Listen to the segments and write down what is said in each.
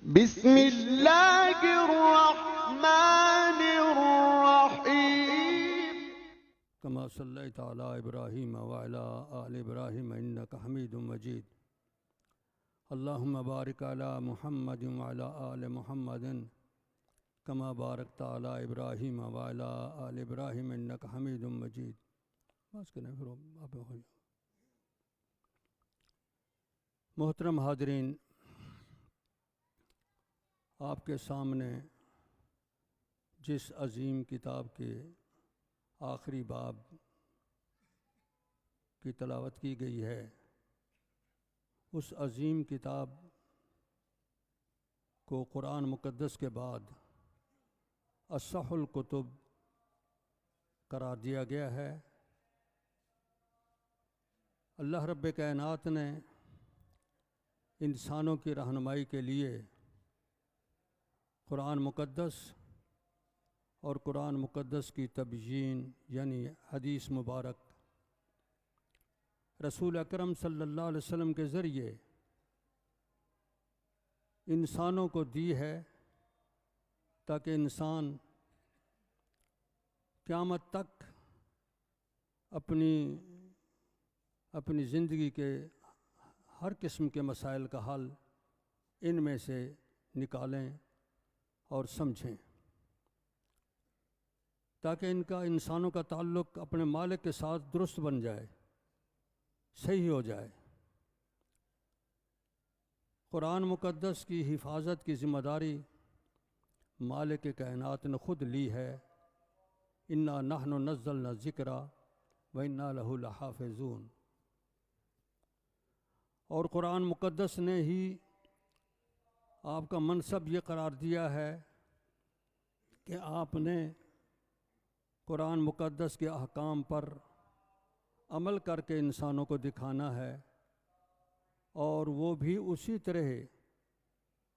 बिस्मिल्लाहिर्रहमानिर्रहीम। कमा सल्लैता अला इब्राहीम व अला आलि इब्राहीम इन्नका हमीदुम मजीद। अल्लाहुम्मा बारिक अला मुहम्मदिन व अला आलि मुहम्मदिन कमा बारकता अला इब्राहीम व अला आलि इब्राहीम इन्नका हमीदुम मजीद। बस करें फिर आप हो जाओ। मोहतरम हाज़रीन, आपके सामने जिस अज़ीम किताब के आखिरी बाब की तलावत की गई है, उस अज़ीम किताब को कुरान मुक़द्दस के बाद असहुल कुतुब करार दिया गया है। अल्लाह रब्बे कायनात ने इंसानों की रहनुमाई के लिए कुरान मुक़द्दस और कुरान मुक़द्दस की तबयीन यानी हदीस मुबारक रसूल अकरम सल्लल्लाहु अलैहि वसल्लम के ज़रिए इंसानों को दी है, ताकि इंसान क़यामत तक अपनी ज़िंदगी के हर किस्म के मसाइल का हल इनमें से निकालें और समझें, ताकि इनका इंसानों का ताल्लुक़ अपने मालिक के साथ दुरुस्त बन जाए, सही हो जाए। कुरान मुक़द्दस की हिफाजत की ज़िम्मेदारी मालिक कायनात ने ख़ुद ली है। इन्ना नहनु नज़्ज़लना ज़िक्रा व इन्ना लहु लहाफ़िज़ून। और कुरान मुक़द्दस ने ही आपका मनसब ये करार दिया है कि आपने कुरान मुक़द्दस के अहकाम पर अमल करके इंसानों को दिखाना है, और वो भी उसी तरह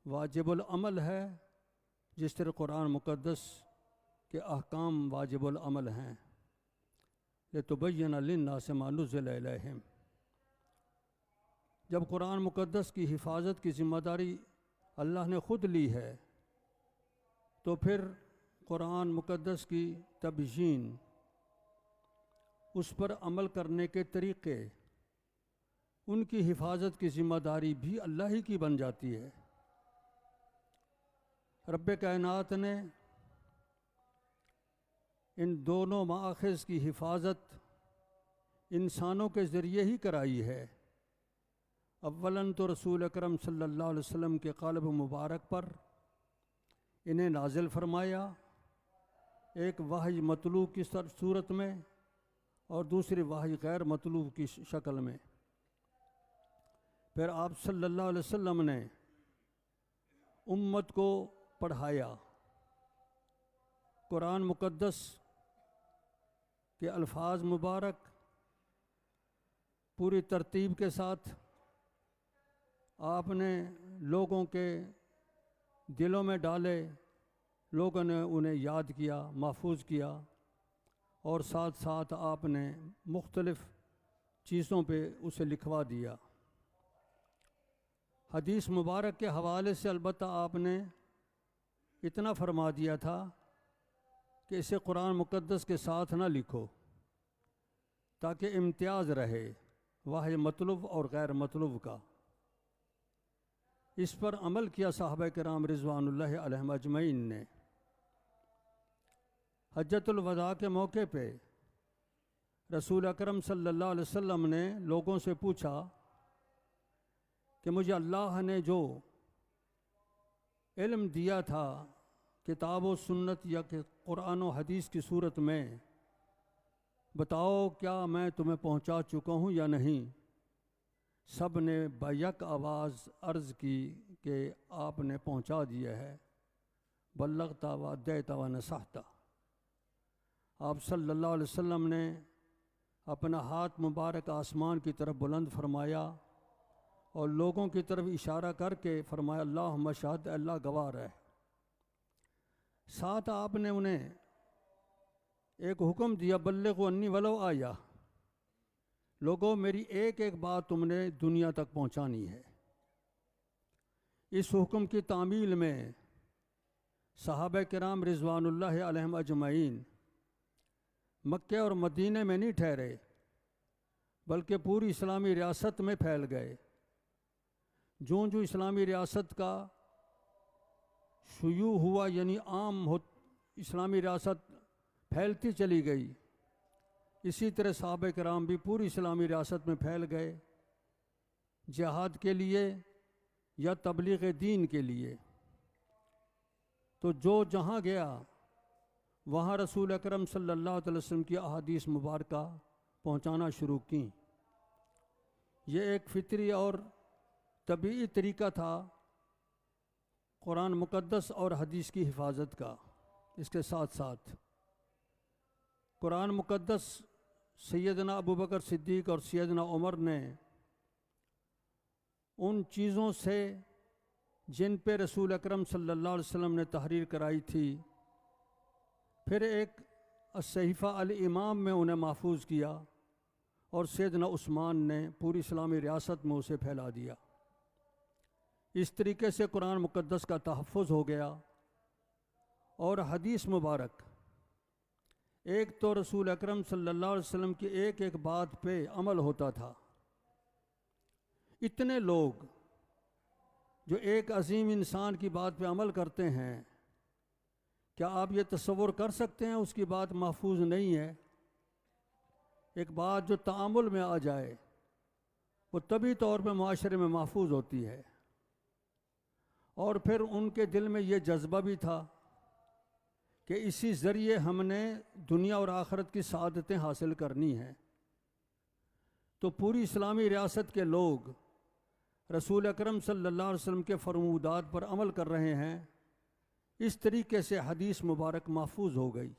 वाजिबुल अमल है जिस तरह कुरान मुक़द्दस के अहकाम वाजिबुल अमल हैं। लितुबय्यिना लिन्नासि मा नुज़्ज़िला इलैहिम। जब कुरान मुक़द्दस की हिफाजत की ज़िम्मेदारी अल्लाह ने ख़ुद ली है, तो फिर कुरान मुक़द्दस की तबयीन, उस पर अमल करने के तरीक़े, उनकी हिफाजत की ज़िम्मेदारी भी अल्लाह ही की बन जाती है। रब्बे कायनात ने इन दोनों माख़ज़ की हिफाजत इंसानों के ज़रिए ही कराई है। अव्वलन तो रसूल अकरम सल्लल्लाहु अलैहि वसल्लम के क़ल्ब मुबारक पर इन्हें नाज़िल फरमाया, एक वही मतलूब की सूरत में और दूसरी वही गैर मतलूब की शक्ल में। फिर आप सल्लल्लाहु अलैहि वसल्लम ने उम्मत को पढ़ाया। कुरान मुक़द्दस के अल्फाज मुबारक पूरी तरतीब के साथ आपने लोगों के दिलों में डाले, लोगों ने उन्हें याद किया, महफूज किया, और साथ साथ आपने मुख्तलिफ़ चीज़ों पे उसे लिखवा दिया। हदीस मुबारक के हवाले से अलबत्ता आपने इतना फरमा दिया था कि इसे कुरान मुक़द्दस के साथ ना लिखो, ताकि इम्तियाज़ रहे वाह मतलूब और गैर मतलूब का। इस पर अमल किया साहबा किराम रिज़वानुल्लाहि अलैहिम अजमईन ने। हज्जतुल वदा के मौके पे रसूल अकरम सल्लल्लाहु अलैहि वसल्लम ने लोगों से पूछा कि मुझे अल्लाह ने जो इल्म दिया था किताब व सुन्नत या कि कुरान व हदीस की सूरत में, बताओ क्या मैं तुम्हें पहुंचा चुका हूं या नहीं। सब ने बैक आवाज़ अर्ज़ की कि आपने पहुंचा दिया है। बल्लग़ता व अद्दैता व नसहता। आप सल्लल्लाहु अलैहि वसल्लम ने अपना हाथ मुबारक आसमान की तरफ बुलंद फरमाया और लोगों की तरफ इशारा करके फरमाया, अल्लाहुम्मा शहद, अल्लाह गवाह है। साथ आपने उन्हें एक हुक्म दिया, बल्लिगु अन्नी वलो आया, लोगों मेरी एक एक बात तुमने दुनिया तक पहुंचानी है। इस हुक्म की तामील में सहाबा किराम रिज़वानुल्लाह अलैहिम अजमईन मक्के और मदीने में नहीं ठहरे, बल्कि पूरी इस्लामी रियासत में फैल गए। जो जो इस्लामी रियासत का शुरू हुआ, यानी इस्लामी रियासत फैलती चली गई, इसी तरह सहाबा किराम भी पूरी इस्लामी रियासत में फैल गए, जिहाद के लिए या तबलीग दीन के लिए। तो जो जहाँ गया वहाँ रसूल अकरम सल्लल्लाहु अलैहि वसल्लम की अहादीस मुबारक पहुँचाना शुरू की। ये एक फितरी और तबीई तरीका था कुरान मुक़द्दस और हदीस की हिफाजत का। इसके साथ साथ कुरान मुक़द्दस सैयदना अबू बकर सिद्दीक़ और सैयदना उमर ने उन चीज़ों से जिन पे रसूल अकरम सल्लल्लाहु अलैहि वसल्लम ने तहरीर कराई थी, फिर एक सहीफ़ा अल इमाम में उन्हें महफूज किया और सैयदना उस्मान ने पूरी इस्लामी रियासत में उसे फैला दिया। इस तरीके से कुरान मुक़द्दस का तहफ़्फ़ुज़ हो गया। और हदीस मुबारक, एक तो रसूल अकरम सल्लल्लाहु अलैहि वसल्लम की एक एक बात पे अमल होता था। इतने लोग जो एक अजीम इंसान की बात पे अमल करते हैं, क्या आप ये तसव्वुर कर सकते हैं उसकी बात महफूज नहीं है? एक बात जो तामुल में आ जाए वो तभी तौर पे मुआशरे में महफूज होती है। और फिर उनके दिल में ये जज्बा भी था कि इसी ज़रिए हमने दुनिया और आखिरत की सआदतें हासिल करनी हैं। तो पूरी इस्लामी रियासत के लोग रसूल अकरम सल्लल्लाहु अलैहि वसल्लम के फरमूदात पर अमल कर रहे हैं। इस तरीके से हदीस मुबारक महफूज हो गई।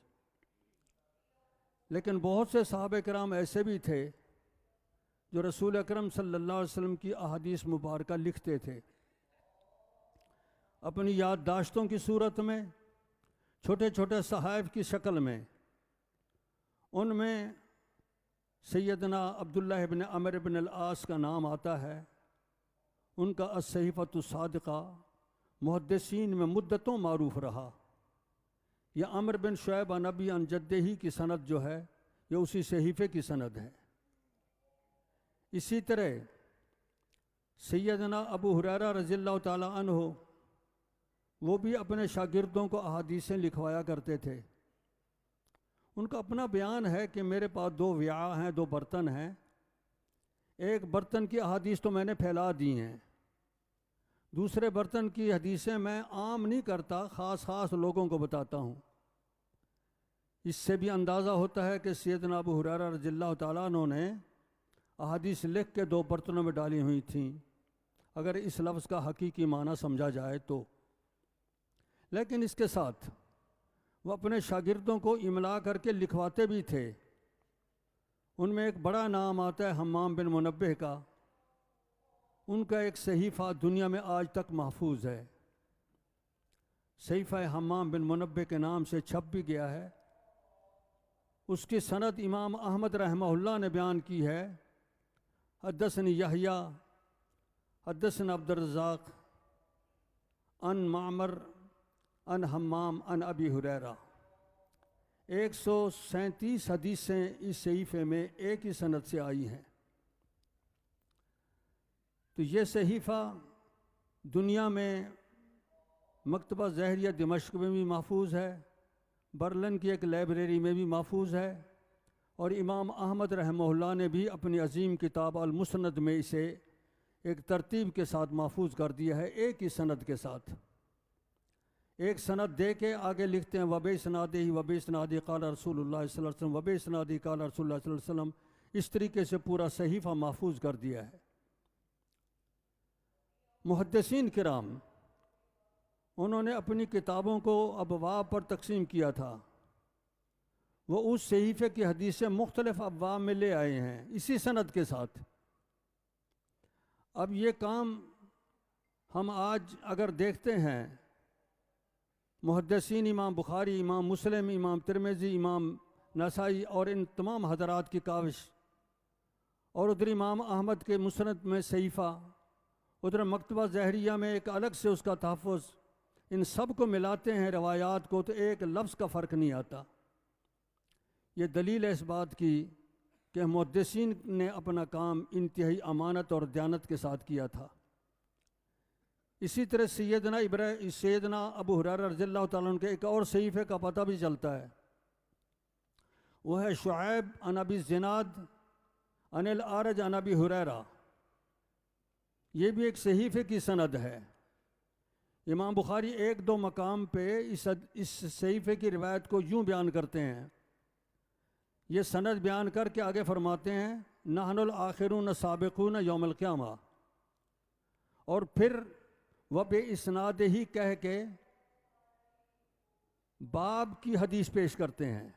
लेकिन बहुत से सहाबा किराम ऐसे भी थे जो रसूल अकरम सल्लल्लाहु अलैहि वसल्लम की अहादीस मुबारक लिखते थे अपनी याददाश्तों की सूरत में, छोटे छोटे सहाइफ की शक्ल में। उनमें सैयदना अब्दुल्लाह इब्न अमर इब्न अल-आस का नाम आता है। उनका अस-सहीफ़तु सादिक़ा मुहद्दिसीन में मुद्दतों मारूफ रहा। यह अमर बिन शुऐब अन अबी अन जद्दिही की सनद जो है, ये उसी सहीफ़े की सनद है। इसी तरह सैयदना अबू हुरैरा रज़ियल्लाहु ताला अन्हु, वो भी अपने शागिर्दों को अहादीसें लिखवाया करते थे। उनका अपना बयान है कि मेरे पास 2 विआ हैं, 2 बर्तन हैं। एक बर्तन की अहादीस तो मैंने फैला दी हैं, दूसरे बर्तन की हदीसें मैं आम नहीं करता, ख़ास लोगों को बताता हूँ। इससे भी अंदाज़ा होता है कि सैयदना अबू हुरैरा रज़ियल्लाहु ताला अन्हु ने अहादीस लिख के 2 बर्तनों में डाली हुई थी, अगर इस लफ्ज़ का हकीकी माना समझा जाए तो। लेकिन इसके साथ वो अपने शागिर्दों को इमला करके लिखवाते भी थे। उनमें एक बड़ा नाम आता है हम्माम बिन मुनब्बिह का। उनका एक सहीफ़ा दुनिया में आज तक महफूज है। सहीफ़ा हम्माम बिन मुनब्बिह के नाम से छप भी गया है। उसकी सनद इमाम अहमद रहमहुल्लाह ने बयान की है। हद्दसनी यहया हद्दसना अब्दुर्रज़्ज़ाक़ अन मामर अन हम्माम अन अबी हुरैरा। 137 हदीसें इस सहीफ़े में एक ही सनद से आई हैं। तो ये सहीफ़ा दुनिया में मकतबा ज़हरिया दिमश्क में भी महफूज है, बर्लिन की एक लाइब्रेरी में भी महफूज है, और इमाम अहमद रहमहुल्लाह ने भी अपनी अजीम किताब अल मुस्नद में इसे एक तरतीब के साथ महफूज कर दिया है, एक ही सनद के साथ। एक सनद दे के आगे लिखते हैं वबे सनादी क़ाल रसूलुल्लाह सल्लल्लाहु अलैहि वसल्लम, वबे सनादी क़ाल रसूलुल्लाह सल्लल्लाहु अलैहि वसल्लम। इस तरीके से पूरा सहीफ़ा महफूज कर दिया है। मुहद्दिसीन किराम, उन्होंने अपनी किताबों को अबवाब पर तकसीम किया था। वो उस सहीफ़े की हदीसें मुख्तलिफ अबवाब में ले आए हैं इसी सनद के साथ। अब ये काम हम आज अगर देखते हैं, मुहद्दिसीन इमाम बुखारी, इमाम मुस्लिम, इमाम तिरमिज़ी, इमाम नसाई और इन तमाम हज़रात की काविश, और उधर इमाम अहमद के मुस्नद में सहीफ़ा, उधर मकतबा ज़हरिया में एक अलग से उसका तहफ़्फ़ुज़। इन सब को मिलाते हैं रवायात को तो एक लफ्ज़ का फ़र्क नहीं आता। ये दलील है इस बात की कि मुहद्दिसीन ने अपना काम इंतहाई अमानत और दयानत के साथ किया था। इसी तरह सैयदना अबू हुरैरा रज़ियल्लाहु ताला अन्हु के एक और सहीफ़े का पता भी चलता है। वह है शुऐब अन अबी ज़िनाद अनिल आरज अन अबी हुरैरा। ये भी एक सहीफ़े की सनद है। इमाम बुखारी एक दो मकाम पे इस सहीफ़े की रिवायत को यूँ बयान करते हैं। ये सनद बयान करके आगे फरमाते हैं नहनुल आखिरून साबिकून यौमल क़ियामा। और फिर वह बे इस्नाद ही कह के बाब की हदीस पेश करते हैं।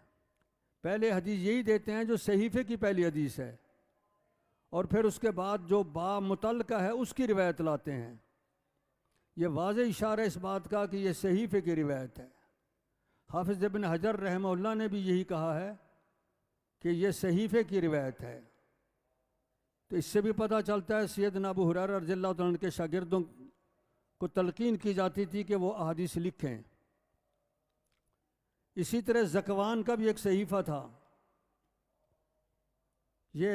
पहले हदीस यही देते हैं जो सहीफ़े की पहली हदीस है, और फिर उसके बाद जो बाब मुतल्लका है उसकी रिवायत लाते हैं। ये वाज़ेह इशारा इस बात का कि ये सहीफ़े की रिवायत है। हाफिज़ इब्न हजर रहमहुल्लाह ने भी यही कहा है कि ये सहीफ़े की रिवायत है। तो इससे भी पता चलता है सैयदना अबू हुरैरा रज़ियल्लाहु ताला अन्हु के शागिर्दों को तलकीन की जाती थी कि वो अहादीस लिखें। इसी तरह ज़कवान का भी एक सहीफ़ा था। ये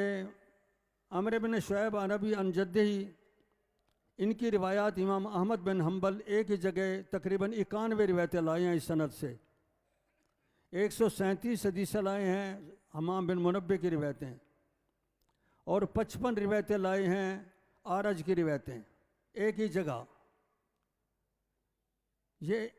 अमर बिन शुऐब अन अबी अन जद्दिही, इनकी रिवायात इमाम अहमद बिन हम्बल एक ही जगह तकरीबन 91 रिवायतें लाए हैं। इस सनद से 137 हदीसें लाए हैं हमाम बिन मुनब्बे की रिवायतें, और 55 रिवायतें लाए हैं आरज की रिवायतें एक ही जगह। ये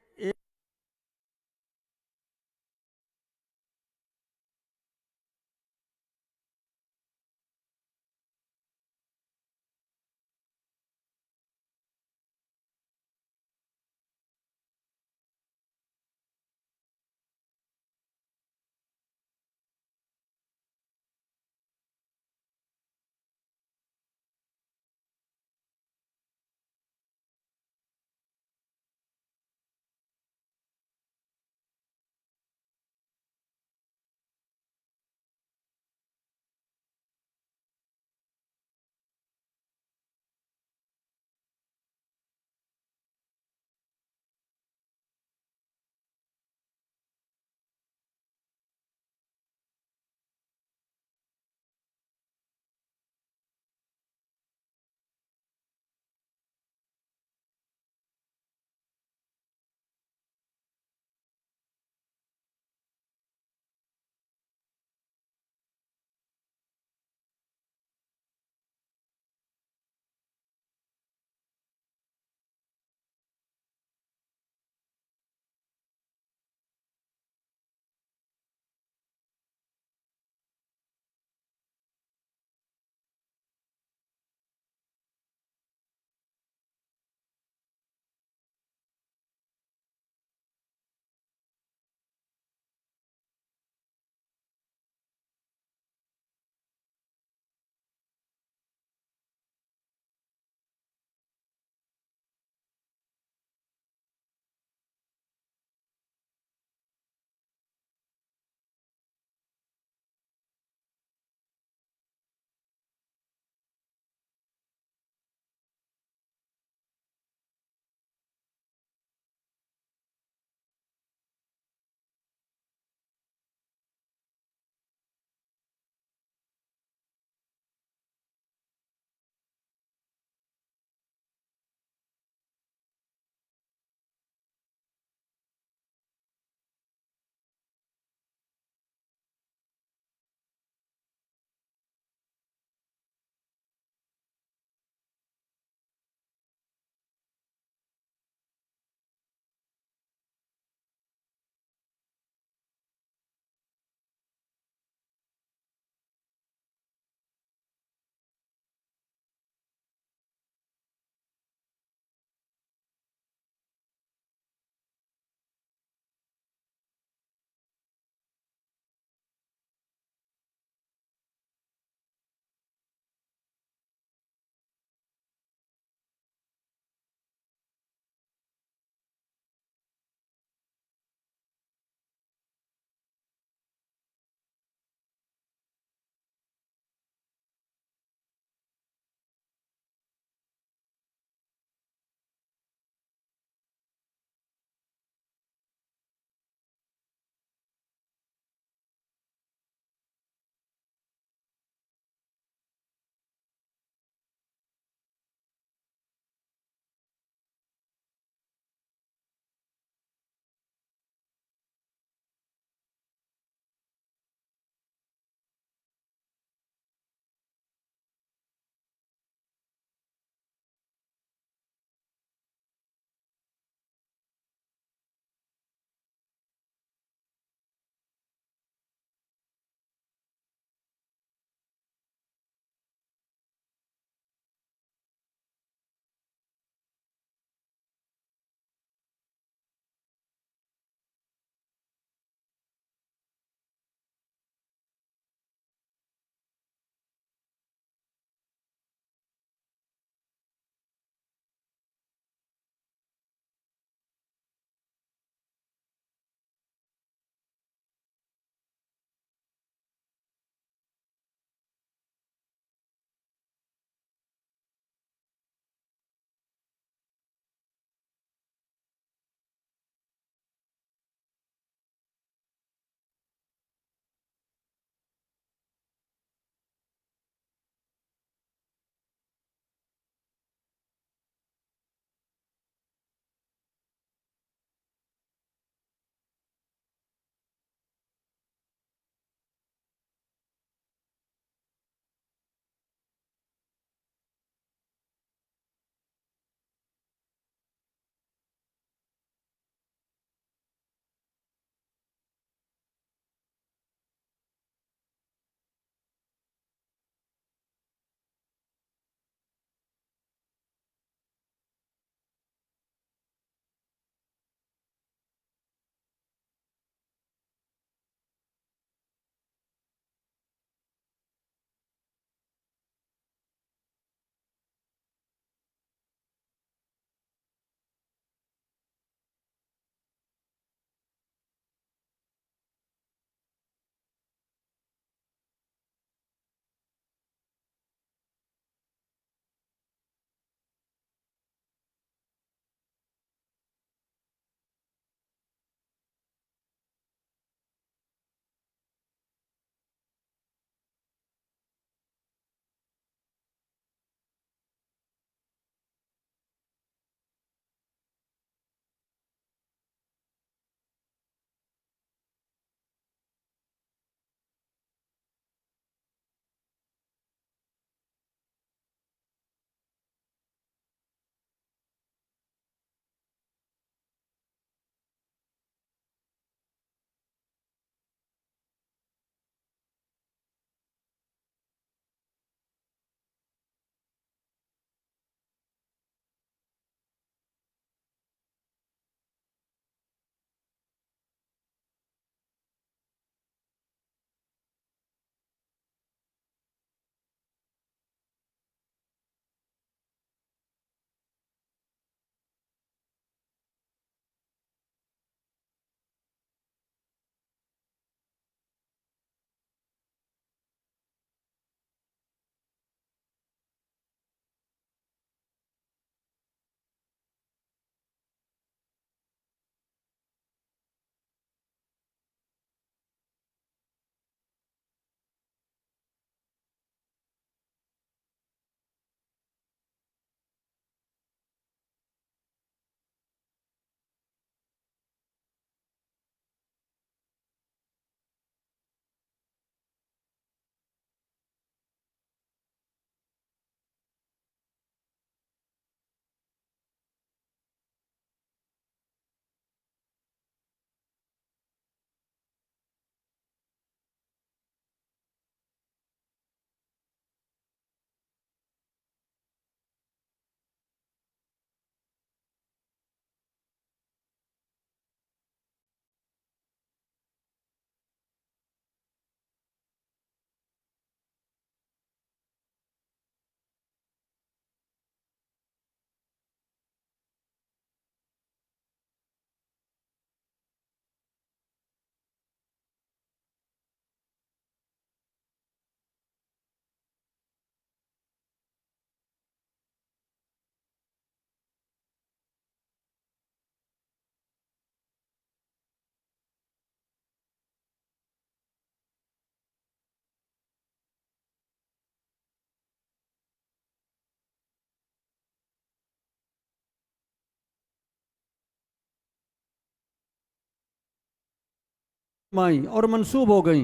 माई और मंसूब हो गई,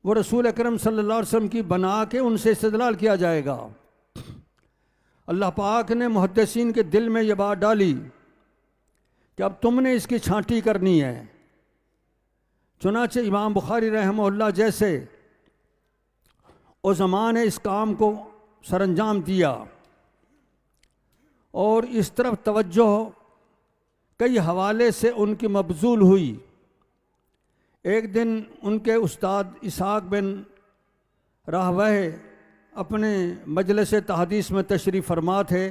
वो रसूल अकरम सल्लल्लाहु अलैहि वसल्लम की बना के उनसे इस्तेदलाल किया जाएगा। अल्लाह पाक ने मुहद्दिसीन के दिल में ये बात डाली कि अब तुमने इसकी छांटी करनी है। चुनाचे इमाम बुखारी रहमहुल्लाह जैसे उज़मा ने इस काम को सरअंजाम दिया और इस तरफ तवज्जो कई हवाले से उनकी मबजूल हुई। एक दिन उनके उस्ताद इसहाक बिन राहवह अपने मजलिस तहदीस में तशरीफ़ फरमा थे।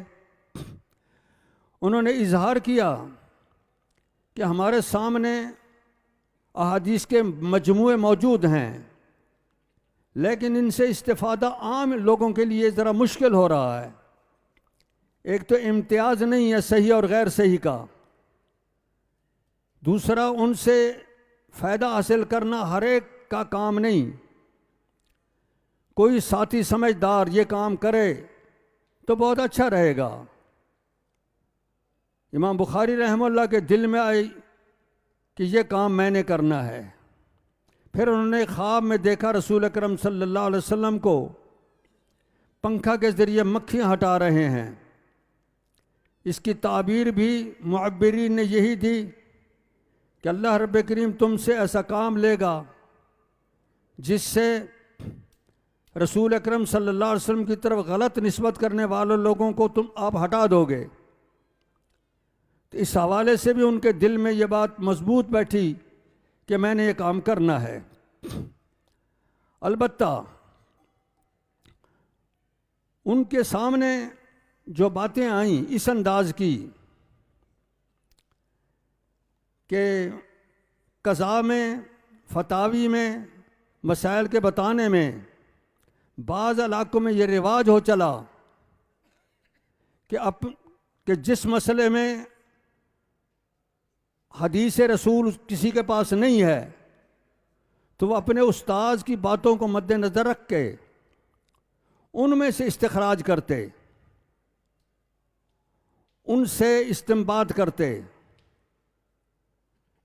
उन्होंने इजहार किया कि हमारे सामने अहादीस के मजमूए मौजूद हैं, लेकिन इनसे इस्तिफ़ादा आम लोगों के लिए ज़रा मुश्किल हो रहा है। एक तो इम्तियाज़ नहीं है सही और गैर सही का, दूसरा उनसे फ़ायदा हासिल करना हर एक का काम नहीं। कोई साथी समझदार ये काम करे तो बहुत अच्छा रहेगा। इमाम बुखारी रहमतुल्लाह के दिल में आई कि ये काम मैंने करना है। फिर उन्होंने ख्वाब में देखा रसूल अकरम सल्लल्लाहु अलैहि वसल्लम को पंखा के ज़रिए मक्खियाँ हटा रहे हैं। इसकी ताबीर भी मुअब्बिरीन ने यही दी कि अल्लाह रब्बे करीम तुमसे ऐसा काम लेगा जिससे रसूल अकरम सल्लल्लाहु अलैहि वसल्लम की तरफ गलत निस्बत करने वाले लोगों को तुम आप हटा दोगे। तो इस हवाले से भी उनके दिल में ये बात मजबूत बैठी कि मैंने ये काम करना है। अलबत्ता उनके सामने जो बातें आईं इस अंदाज की कि कज़ा में, फतावी में, मसाइल के बताने में बाज़ इलाक़ों में ये रिवाज हो चला कि जिस मसले में हदीस रसूल किसी के पास नहीं है तो वह अपने उस्ताद की बातों को मद्देनज़र रख के उनमें से इस्तिखराज करते, उनसे इस्तिंबात करते।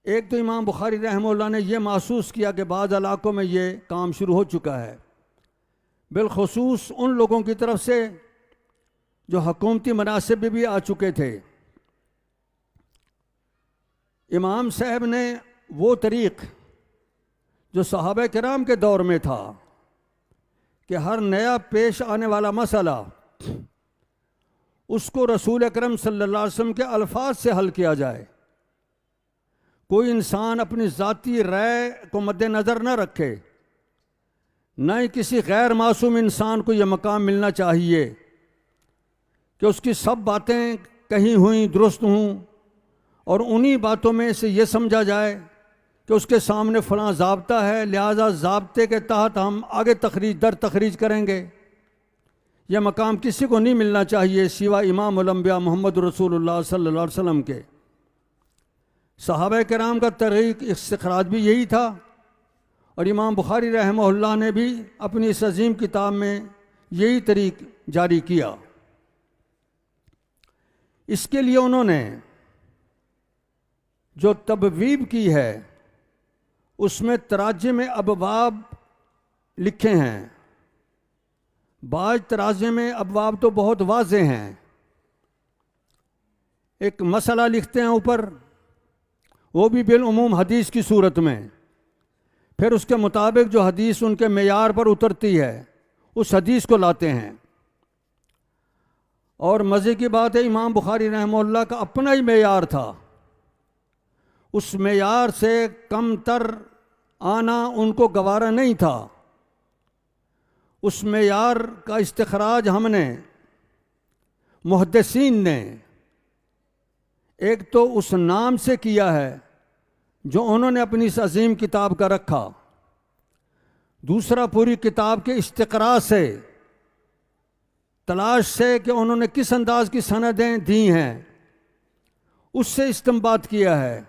एक तो इमाम बुखारी रहमतुल्लाह ने यह महसूस किया कि बाज़ इलाक़ों में ये काम शुरू हो चुका है, बिलखुसूस उन लोगों की तरफ से जो हुकूमती मनासिब भी आ चुके थे। इमाम साहब ने वो तरीक़ जो सहाबा किराम के दौर में था कि हर नया पेश आने वाला मसला उसको रसूल अकरम सल्लल्लाहु अलैहि वसल्लम के अल्फाज से हल किया जाए। कोई इंसान अपनी ज़ाती राय को मद्देनज़र न रखे, न ही किसी गैर मासूम इंसान को यह मकाम मिलना चाहिए कि उसकी सब बातें कही हुई दुरुस्त हों और उन्हीं बातों में से ये समझा जाए कि उसके सामने फ़लाँ ज़ाब्ता है, लिहाजा ज़ाब्ते के तहत हम आगे तखरीज करेंगे। यह मकाम किसी को नहीं मिलना चाहिए सिवा इमामुल अंबिया मोहम्मद रसूलुल्लाह सल्लल्लाहु अलैहि वसल्लम के। सहाबा किराम का तरीक़ इस्तिखराज भी यही था और इमाम बुखारी रहमतुल्लाह ने भी अपनी इस अजीम किताब में यही तरीक़ जारी किया। इसके लिए उन्होंने जो तबवीब की है उसमें तराजे अबवाब लिखे हैं। बाज तराजे में अबवाब तो बहुत वाज़े हैं। एक मसला लिखते हैं ऊपर, वो भी बिलउमूम हदीस की सूरत में, फिर उसके मुताबिक जो हदीस उनके मेयार पर उतरती है उस हदीस को लाते हैं। और मज़े की बात है इमाम बुखारी रहमतुल्लाह का अपना ही मेयार था, उस मेयार से कम तर आना उनको गवारा नहीं था। उस मेयार का इस्तिखराज हमने मुहद्दिसीन ने एक तो उस नाम से किया है जो उन्होंने अपनी इस अजीम किताब का रखा, दूसरा पूरी किताब के इस्तिक़रा से, तलाश से कि उन्होंने किस अंदाज की सनदें दी हैं उससे इस्तिंबात किया है।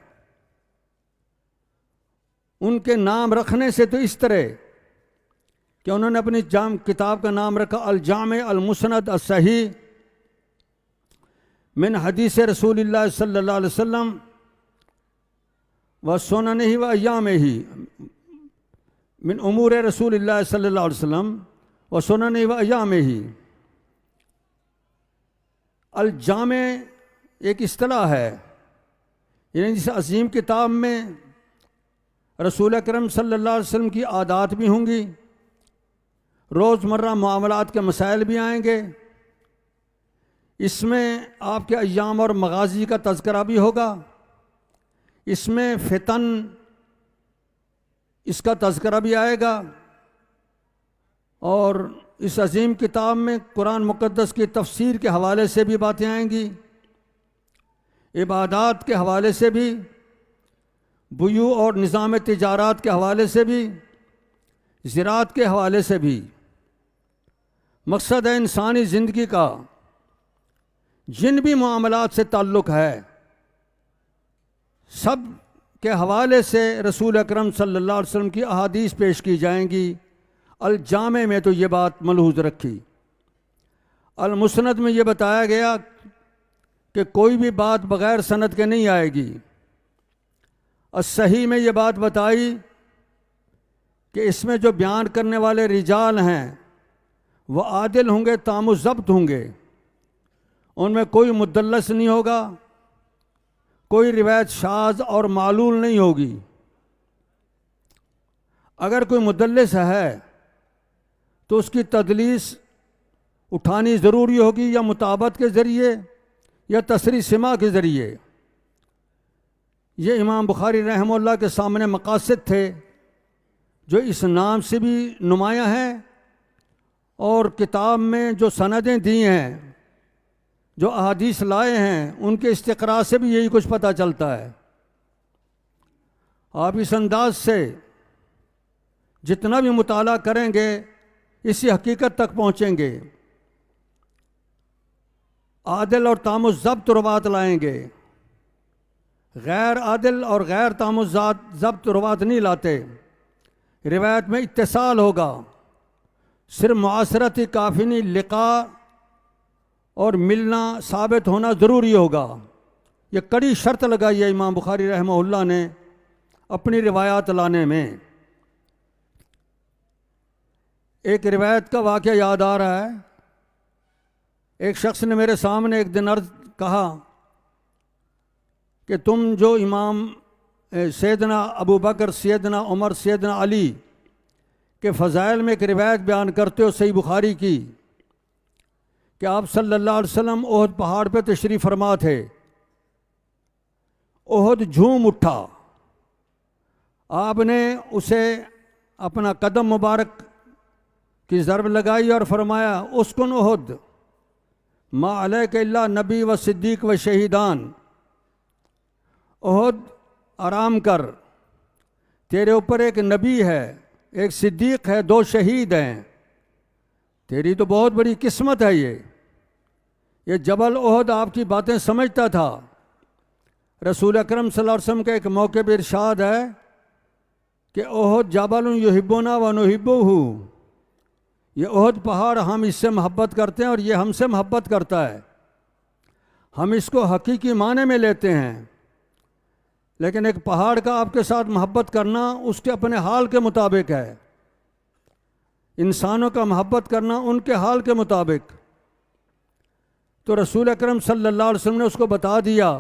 उनके नाम रखने से तो इस तरह कि उन्होंने अपनी किताब का नाम रखा अल जामे अल मुसनद अस सही मिन हदीस रसूलिल्लाह सल्लल्लाहु अलैहि वसल्लम, व सुननिही व अय्यामिही मिन उमूर रसूलिल्लाह सल्लल्लाहु अलैहि वसल्लम व सुननिही व अय्यामिही। अल जामे एक इस्तिलाह है, यानी जिस अजीम किताब में रसूल अकरम सल्लल्लाहु अलैहि वसल्लम की आदात भी होंगी, रोज़मर्रा मामलात के मसाइल भी आएंगे, इसमें आपके अय्याम और मगाजी का तज़किरा भी होगा, इसमें फितन इसका तज़किरा भी आएगा, और इस अजीम किताब में कुरान मुक़द्दस की तफसीर के हवाले से भी बातें आएंगी, इबादात के हवाले से भी, बुयू और निज़ाम तिजारात के हवाले से भी, ज़राअत के हवाले से भी। मकसद है इंसानी ज़िंदगी का जिन भी मामलात से ताल्लुक़ है, सब के हवाले से रसूल अकरम सल्लल्लाहु अलैहि वसल्लम की अहादीस पेश की जाएंगी। अल जामे में तो ये बात मलहूज़ रखी। अल मुस्नद में ये बताया गया कि कोई भी बात बग़ैर सनद के नहीं आएगी। सही में ये बात बताई कि इसमें जो बयान करने वाले रिजाल हैं वह आदिल होंगे, तामुज़्ज़ब्त होंगे, उनमें कोई मुदल्लस नहीं होगा, कोई रिवायत शाज़ और मालूल नहीं होगी। अगर कोई मुदल्लिस है तो उसकी तदलीस उठानी ज़रूरी होगी, या मुताबत के ज़रिए या तसरी सिमा के ज़रिए। ये इमाम बुखारी रहमहुल्लाह के सामने मकासद थे जो इस नाम से भी नुमायाँ हैं, और किताब में जो सनदें दी हैं, जो अहादीस लाए हैं, उनके इस्तिक़रा से भी यही कुछ पता चलता है। आप इस अंदाज से जितना भी मुताला करेंगे इसी हकीकत तक पहुँचेंगे। आदिल और तामुज़्ज़ब्त रुवात लाएंगे, गैर आदिल और गैर तामुज़्ज़ब्त रुवात नहीं लाते। रिवायत में इत्तिसाल होगा, सिर्फ मुआसरत ही काफ़ी नहीं, लिक़ा और मिलना साबित होना ज़रूरी होगा। ये कड़ी शर्त लगाई है इमाम बुखारी रहमहुल्लाह ने अपनी रिवायात लाने में। एक रिवायत का वाक़या याद आ रहा है। एक शख्स ने मेरे सामने एक दिन अर्ज़ कहा कि तुम जो इमाम सैयदना अबू बकर, सैयदना उमर, सैयदना अली के फ़ज़ाइल में एक रिवायत बयान करते हो सही बुखारी की कि आप सल्लल्लाहु अलैहि वसल्लम ओहद पहाड़ पे तशरीफ़ फरमा थे, ओहद झूम उठा, आपने उसे अपना कदम मुबारक की ज़रब लगाई और फरमाया उस्कुन ओहद मा अलैका इल्ला नबी व सिद्दीक़ व शहीदान। ओहद आराम कर, तेरे ऊपर एक नबी है, एक सिद्दीक़ है, 2 शहीद हैं, तेरी तो बहुत बड़ी किस्मत है। ये जबल ओहद आपकी बातें समझता था। रसूल अकरम सल्लल्लाहु अलैहि वसल्लम के एक मौके पर इरशाद है कि ओहद जबल युहिब्बुना व नुहिब्बुहु, ये ओहद पहाड़ हम इससे मोहब्बत करते हैं और ये हमसे मोहब्बत करता है। हम इसको हकीकी माने में लेते हैं, लेकिन एक पहाड़ का आपके साथ मोहब्बत करना उसके अपने हाल के मुताबिक है, इंसानों का मोहब्बत करना उनके हाल के मुताबिक। तो रसूल अकरम सल्लल्लाहु अलैहि वसल्लम ने उसको बता दिया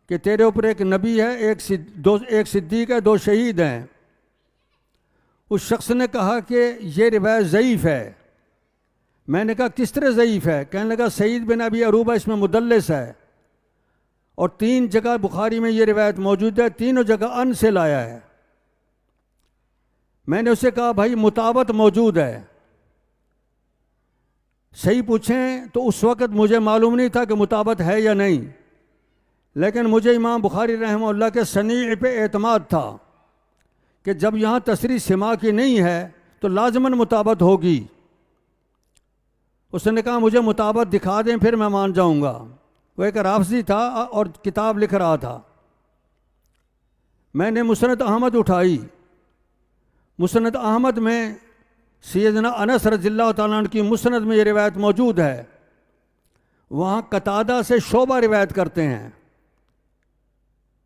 कि तेरे ऊपर एक नबी है, एक सिद्दीक़ है, 2 शहीद हैं। उस शख्स ने कहा कि ये रिवायत ज़ईफ़ है। मैंने कहा किस तरह ज़ईफ़ है? कहने लगा सईद बिन अबी अरूबा इसमें मुदल्लिस है, और 3 जगह बुखारी में ये रिवायत मौजूद है, तीनों जगह अन से लाया है। मैंने उससे कहा भाई मुताबत मौजूद है, सही पूछें तो उस वक़्त मुझे मालूम नहीं था कि मुताबत है या नहीं, लेकिन मुझे इमाम बुखारी रहमहुल्लाह के सनी पे एतमाद था कि जब यहाँ तसरी सिमा की नहीं है तो लाजमन मुताबत होगी। उसने कहा मुझे मुताबत दिखा दें फिर मैं मान जाऊँगा। वो एक राफ़ज़ी था और किताब लिख रहा था। मैंने मुस्नद अहमद उठाई। मुस्नद अहमद में सैयदना अनस रज़ियल्लाहु ताला अन्हु की मुस्नद में ये रिवायत मौजूद है। वहाँ कतादा से शोबा रिवायत करते हैं,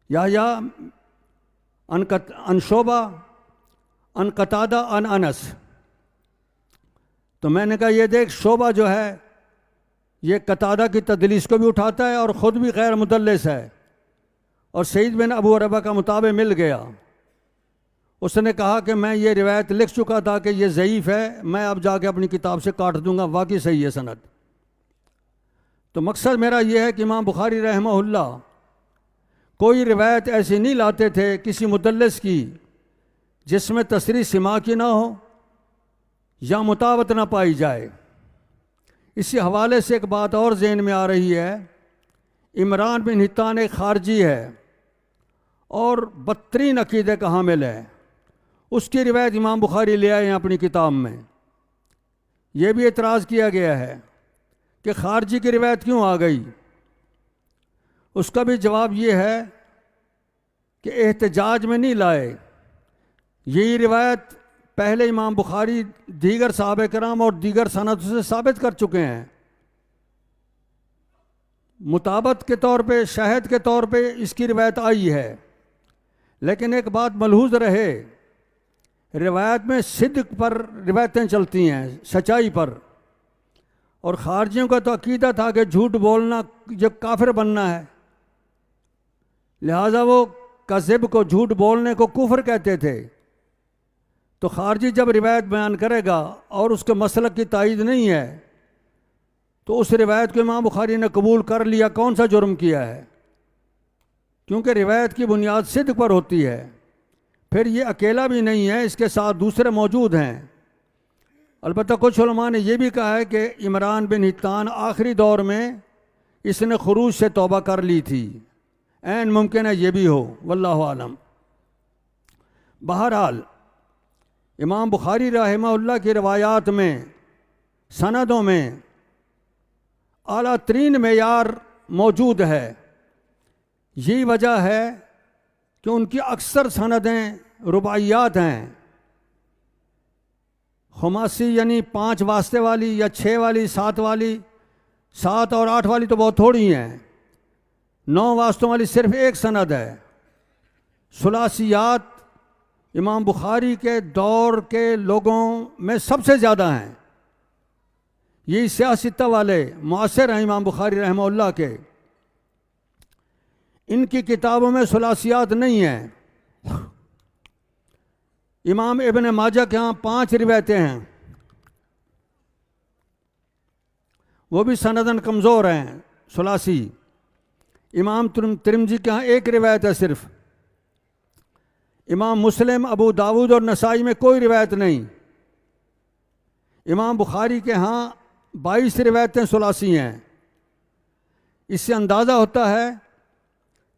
या अन शोबा, अन कतादा, अन अनस। तो मैंने कहा ये देख, शोबा जो है ये कतादा की तदलीस को भी उठाता है और ख़ुद भी गैर मुदल्लिस है, और सईद बिन अबू अरबा का मुताबे मिल गया। उसने कहा कि मैं ये रिवायत लिख चुका था कि ये ज़ईफ़ है, मैं अब जाके अपनी किताब से काट दूंगा, वाकई सही है सनद। तो मकसद मेरा ये है कि इमाम बुखारी रहमहुल्लाह कोई रिवायत ऐसी नहीं लाते थे किसी मुदल्लिस की जिसमें तसरीह सिमा की ना हो या मुतावत ना पाई जाए। इसी हवाले से एक बात और ज़हन में आ रही है, इमरान बिन हित्तान एक खारजी है और बदतरीन अकीदे का हामिल है, उसकी रिवायत इमाम बुखारी ले आए हैं अपनी किताब में। यह भी एतराज़ किया गया है कि खारजी की रिवायत क्यों आ गई। उसका भी जवाब ये है कि एहतजाज में नहीं लाए, यही रिवायत पहले इमाम बुखारी दीगर साहबे कराम और दीगर सनद से साबित कर चुके हैं। मुताबत के तौर पे, शाहिद के तौर पे इसकी रिवायत आई है, लेकिन एक बात मलहूज रहे, रिवायत में सिद्क पर रिवायतें चलती हैं, सच्चाई पर। और खारजियों का तो अकीदा था कि झूठ बोलना जब काफिर बनना है, लिहाजा वो कज़िब को, झूठ बोलने को कुफ्र कहते थे। तो खारजी जब रिवायत बयान करेगा और उसके मसलक की तायीद नहीं है तो उस रिवायत को इमाम बुखारी ने कबूल कर लिया, कौन सा जुर्म किया है? क्योंकि रिवायत की बुनियाद सिद्क पर होती है। फिर ये अकेला भी नहीं है, इसके साथ दूसरे मौजूद हैं। अलबत्ता कुछ उलमा ने यह भी कहा है कि इमरान बिन हित्तान आखिरी दौर में इसने खुरूज से तौबा कर ली थी, ऐन मुमकिन है ये भी हो, वल्लाहु आलम। बहरहाल इमाम बुखारी रहमहुल्लाह की रवायात में, सनदों में आला तरीन मेयार मौजूद है। यही वजह है कि उनकी अक्सर सनदें रुबाइयात हैं, खुमासी यानी 5 वास्ते वाली या 6 वाली, 7 वाली, 7 और 8 वाली तो बहुत थोड़ी हैं, 9 वास्तों वाली सिर्फ एक सनद है। सुलासियात इमाम बुखारी के दौर के लोगों में सबसे ज़्यादा हैं। यही सियासता वाले मुआसिर हैं इमाम बुखारी रहमहुल्लाह के। इनकी किताबों में सुलासियात नहीं है। इमाम इब्न माजा के यहाँ 5 रिवायतें हैं, वो भी सनदन कमज़ोर हैं, सुलासी। इमाम तिरमिज़ी के यहाँ 1 रिवायत है सिर्फ। इमाम मुस्लिम, अबू दाऊद और नसाई में कोई रिवायत नहीं। इमाम बुखारी के यहाँ 22 रिवायतें सुलासी हैं। इससे अंदाज़ा होता है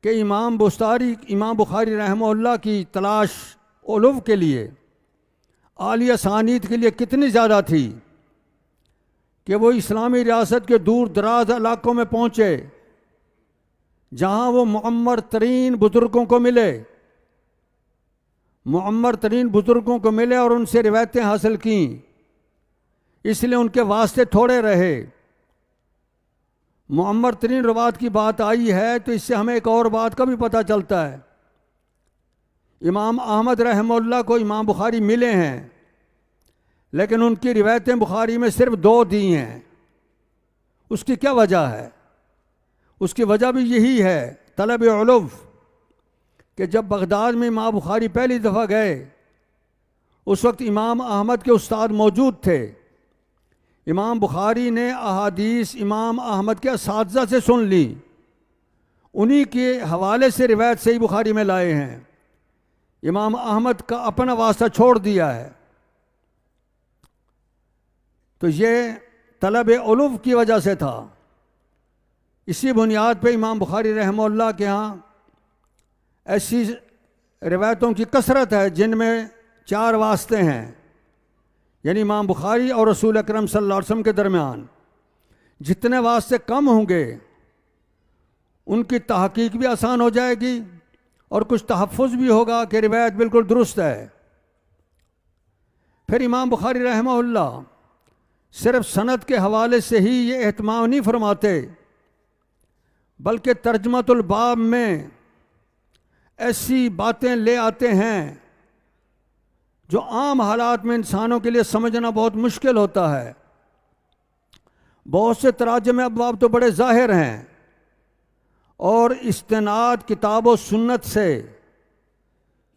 कि इमाम बुखारी रहमहुल्लाह की तलाश उलूव के लिए, आलिया सानीद के लिए कितनी ज़्यादा थी कि वो इस्लामी रियासत के दूर दराज इलाकों में पहुँचे, जहाँ वो मुअम्मर तरीन बुज़ुर्गों को मिले, और उनसे रिवायतें हासिल की। इसलिए उनके वास्ते थोड़े रहे। मुअम्मर तरीन रवात की बात आई है तो इससे हमें एक और बात का भी पता चलता है। इमाम अहमद रहमहुल्लाह को इमाम बुखारी मिले हैं, लेकिन उनकी रिवायतें बुखारी में सिर्फ 2 दी हैं। उसकी क्या वजह है? उसकी वजह भी यही है, तलब उलूव, कि जब बगदाद में इमाम बुखारी पहली दफ़ा गए उस वक्त इमाम अहमद के उस्ताद मौजूद थे। इमाम बुखारी ने अहादीस इमाम अहमद के असातिज़ा से सुन ली, उन्हीं के हवाले से रिवायत सही बुखारी में लाए हैं। इमाम अहमद का अपना वास्ता छोड़ दिया है। तो ये तलब उलूव की वजह से था। इसी बुनियाद पे इमाम बुखारी रहमहुल्लाह के यहाँ ऐसी रिवायतों की कसरत है जिनमें 4 वास्ते हैं, यानी इमाम बुखारी और रसूल अकरम सल्लल्लाहु अलैहि वसल्लम के दरमियान। जितने वास्ते कम होंगे उनकी तहकीक भी आसान हो जाएगी और कुछ तहफ़्फ़ुज़ भी होगा कि रिवायत बिल्कुल दुरुस्त है। फिर इमाम बुखारी रहमहुल्लाह सिर्फ सनद के हवाले से ही ये एहतमाम नहीं फरमाते, बल्कि तर्जमतुल बाब में ऐसी बातें ले आते हैं जो आम हालात में इंसानों के लिए समझना बहुत मुश्किल होता है। बहुत से तराजमे अबवाब तो बड़े ज़ाहिर हैं और इस्तिनाद किताब व सुन्नत से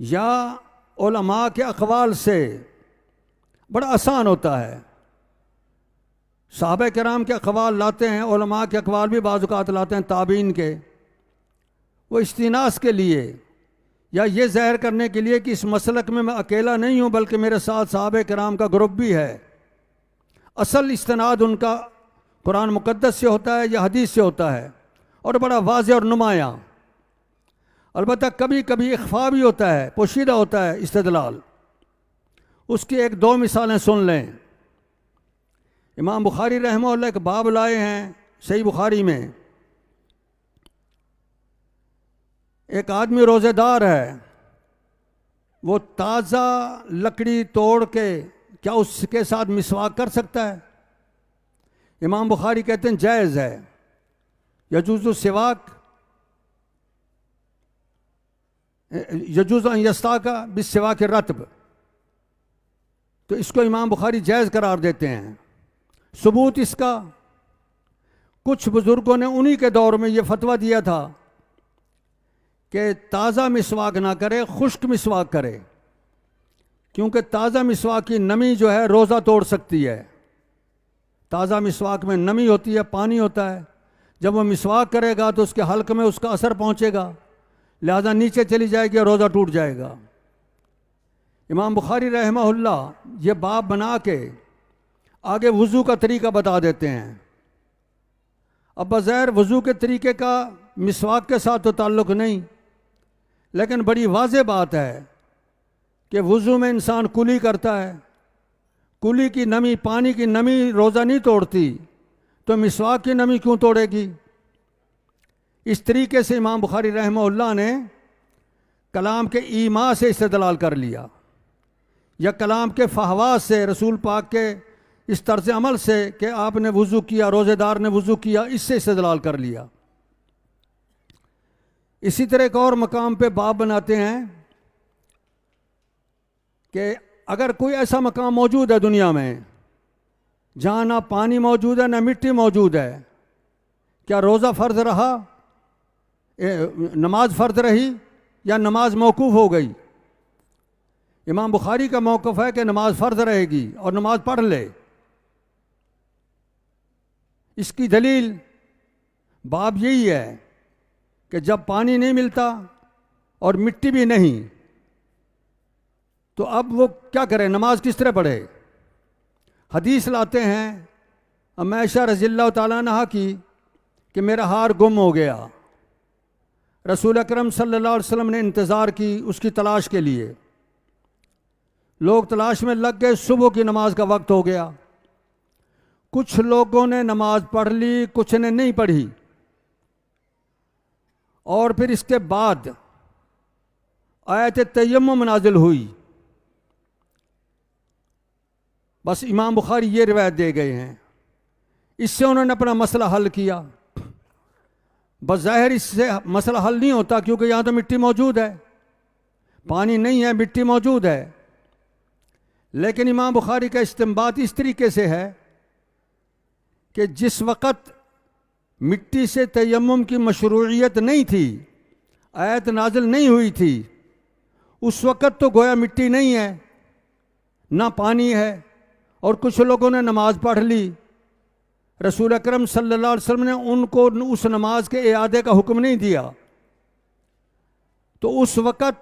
या उलमा के अक़वाल से बड़ा आसान होता है। सहाबा किराम के अक़वाल लाते हैं, उलमा के अक़वाल भी बाज़ औक़ात लाते हैं, ताबीन के, वो इस्तिनास के लिए या ये ज़ाहिर करने के लिए कि इस मसलक में मैं अकेला नहीं हूँ बल्कि मेरे साथ सहाबा किराम का ग्रुप भी है। असल इस्तिनाद उनका कुरान मुक़द्दस से होता है या हदीस से होता है और बड़ा वाज़ेह और नुमायाँ। अलबत्ता कभी कभी इख्फा भी होता है, पोशीदा होता है इस्तिदलाल। उसकी एक दो मिसालें सुन लें। इमाम बुखारी रहमहुल्लाह एक बाब लाए हैं सही बुखारी में। एक आदमी रोज़ेदार है, वो ताज़ा लकड़ी तोड़ के क्या उसके साथ मिसवाक कर सकता है? इमाम बुखारी कहते हैं जायज़ है, यजूज़ु सिवाक यजूज़ु अन यस्ताका बिस्सिवाक रत्ब। तो इसको इमाम बुखारी जायज़ करार देते हैं। सबूत इसका, कुछ बुज़ुर्गों ने उन्हीं के दौर में ये फतवा दिया था कि ताज़ा मिसवाक ना करे, खुश्क मिसवाक करे, क्योंकि ताज़ा मिसवाक की नमी जो है रोज़ा तोड़ सकती है। ताज़ा मिसवाक में नमी होती है, पानी होता है, जब वो मिसवाक करेगा तो उसके हल्क में उसका असर पहुँचेगा, लिहाजा नीचे चली जाएगी और रोज़ा टूट जाएगा। इमाम बुखारी रहमहुल्लाह ये बाब बना के आगे वज़ू का तरीका बता देते हैं। अब बज़ैर वज़ू के तरीके का मिसवाक के साथ तो ताल्लुक़ नहीं, लेकिन बड़ी वाज़ेह बात है कि वज़ू में इंसान कुली करता है, कुली की नमी, पानी की नमी रोज़ा नहीं तोड़ती, तो मिसवाक की नमी क्यों तोड़ेगी? इस तरीके से इमाम बुखारी रहमहुल्लाह ने कलाम के ईमा से इस्तेदलाल कर लिया या कलाम के फहवास से, रसूल पाक के इस तर्ज़ अमल से कि आपने वज़ू किया, रोज़ेदार ने वज़ू किया, इससे इस्तेदलाल कर लिया। इसी तरह एक और मकाम पे बाब बनाते हैं कि अगर कोई ऐसा मकाम मौजूद है दुनिया में जहाँ ना पानी मौजूद है ना मिट्टी मौजूद है, क्या रोज़ा फ़र्ज़ रहा, नमाज फ़र्ज़ रही या नमाज मौकूफ़ हो गई? इमाम बुखारी का मौक़िफ़ है कि नमाज फ़र्ज़ रहेगी और नमाज पढ़ ले। इसकी दलील बाब यही है कि जब पानी नहीं मिलता और मिट्टी भी नहीं, तो अब वो क्या करे, नमाज किस तरह पढ़े? हदीस लाते हैं आयशा रज़ियल्लाहु ताला अन्हा की कि मेरा हार गुम हो गया। रसूल अकरम सल्लल्लाहु अलैहि वसल्लम ने इंतज़ार की उसकी तलाश के लिए, लोग तलाश में लग गए, सुबह की नमाज का वक्त हो गया। कुछ लोगों ने नमाज पढ़ ली, कुछ ने नहीं पढ़ी, और फिर इसके बाद आयत तयम्मुम नाज़िल हुई। बस इमाम बुखारी ये रिवायत दे गए हैं, इससे उन्होंने अपना मसला हल किया। बज़ाहिर इससे मसला हल नहीं होता, क्योंकि यहाँ तो मिट्टी मौजूद है, पानी नहीं है, मिट्टी मौजूद है। लेकिन इमाम बुखारी का इस्तिंबात इस तरीके से है कि जिस वक़्त मिट्टी से तयम्मुम की मशरूइयत नहीं थी, आयत नाज़िल नहीं हुई थी, उस वक़्त तो गोया मिट्टी नहीं है ना पानी है, और कुछ लोगों ने नमाज पढ़ ली। रसूल अकरम सल्लल्लाहु अलैहि वसल्लम ने उनको उस नमाज के इआदे का हुक्म नहीं दिया। तो उस वक़्त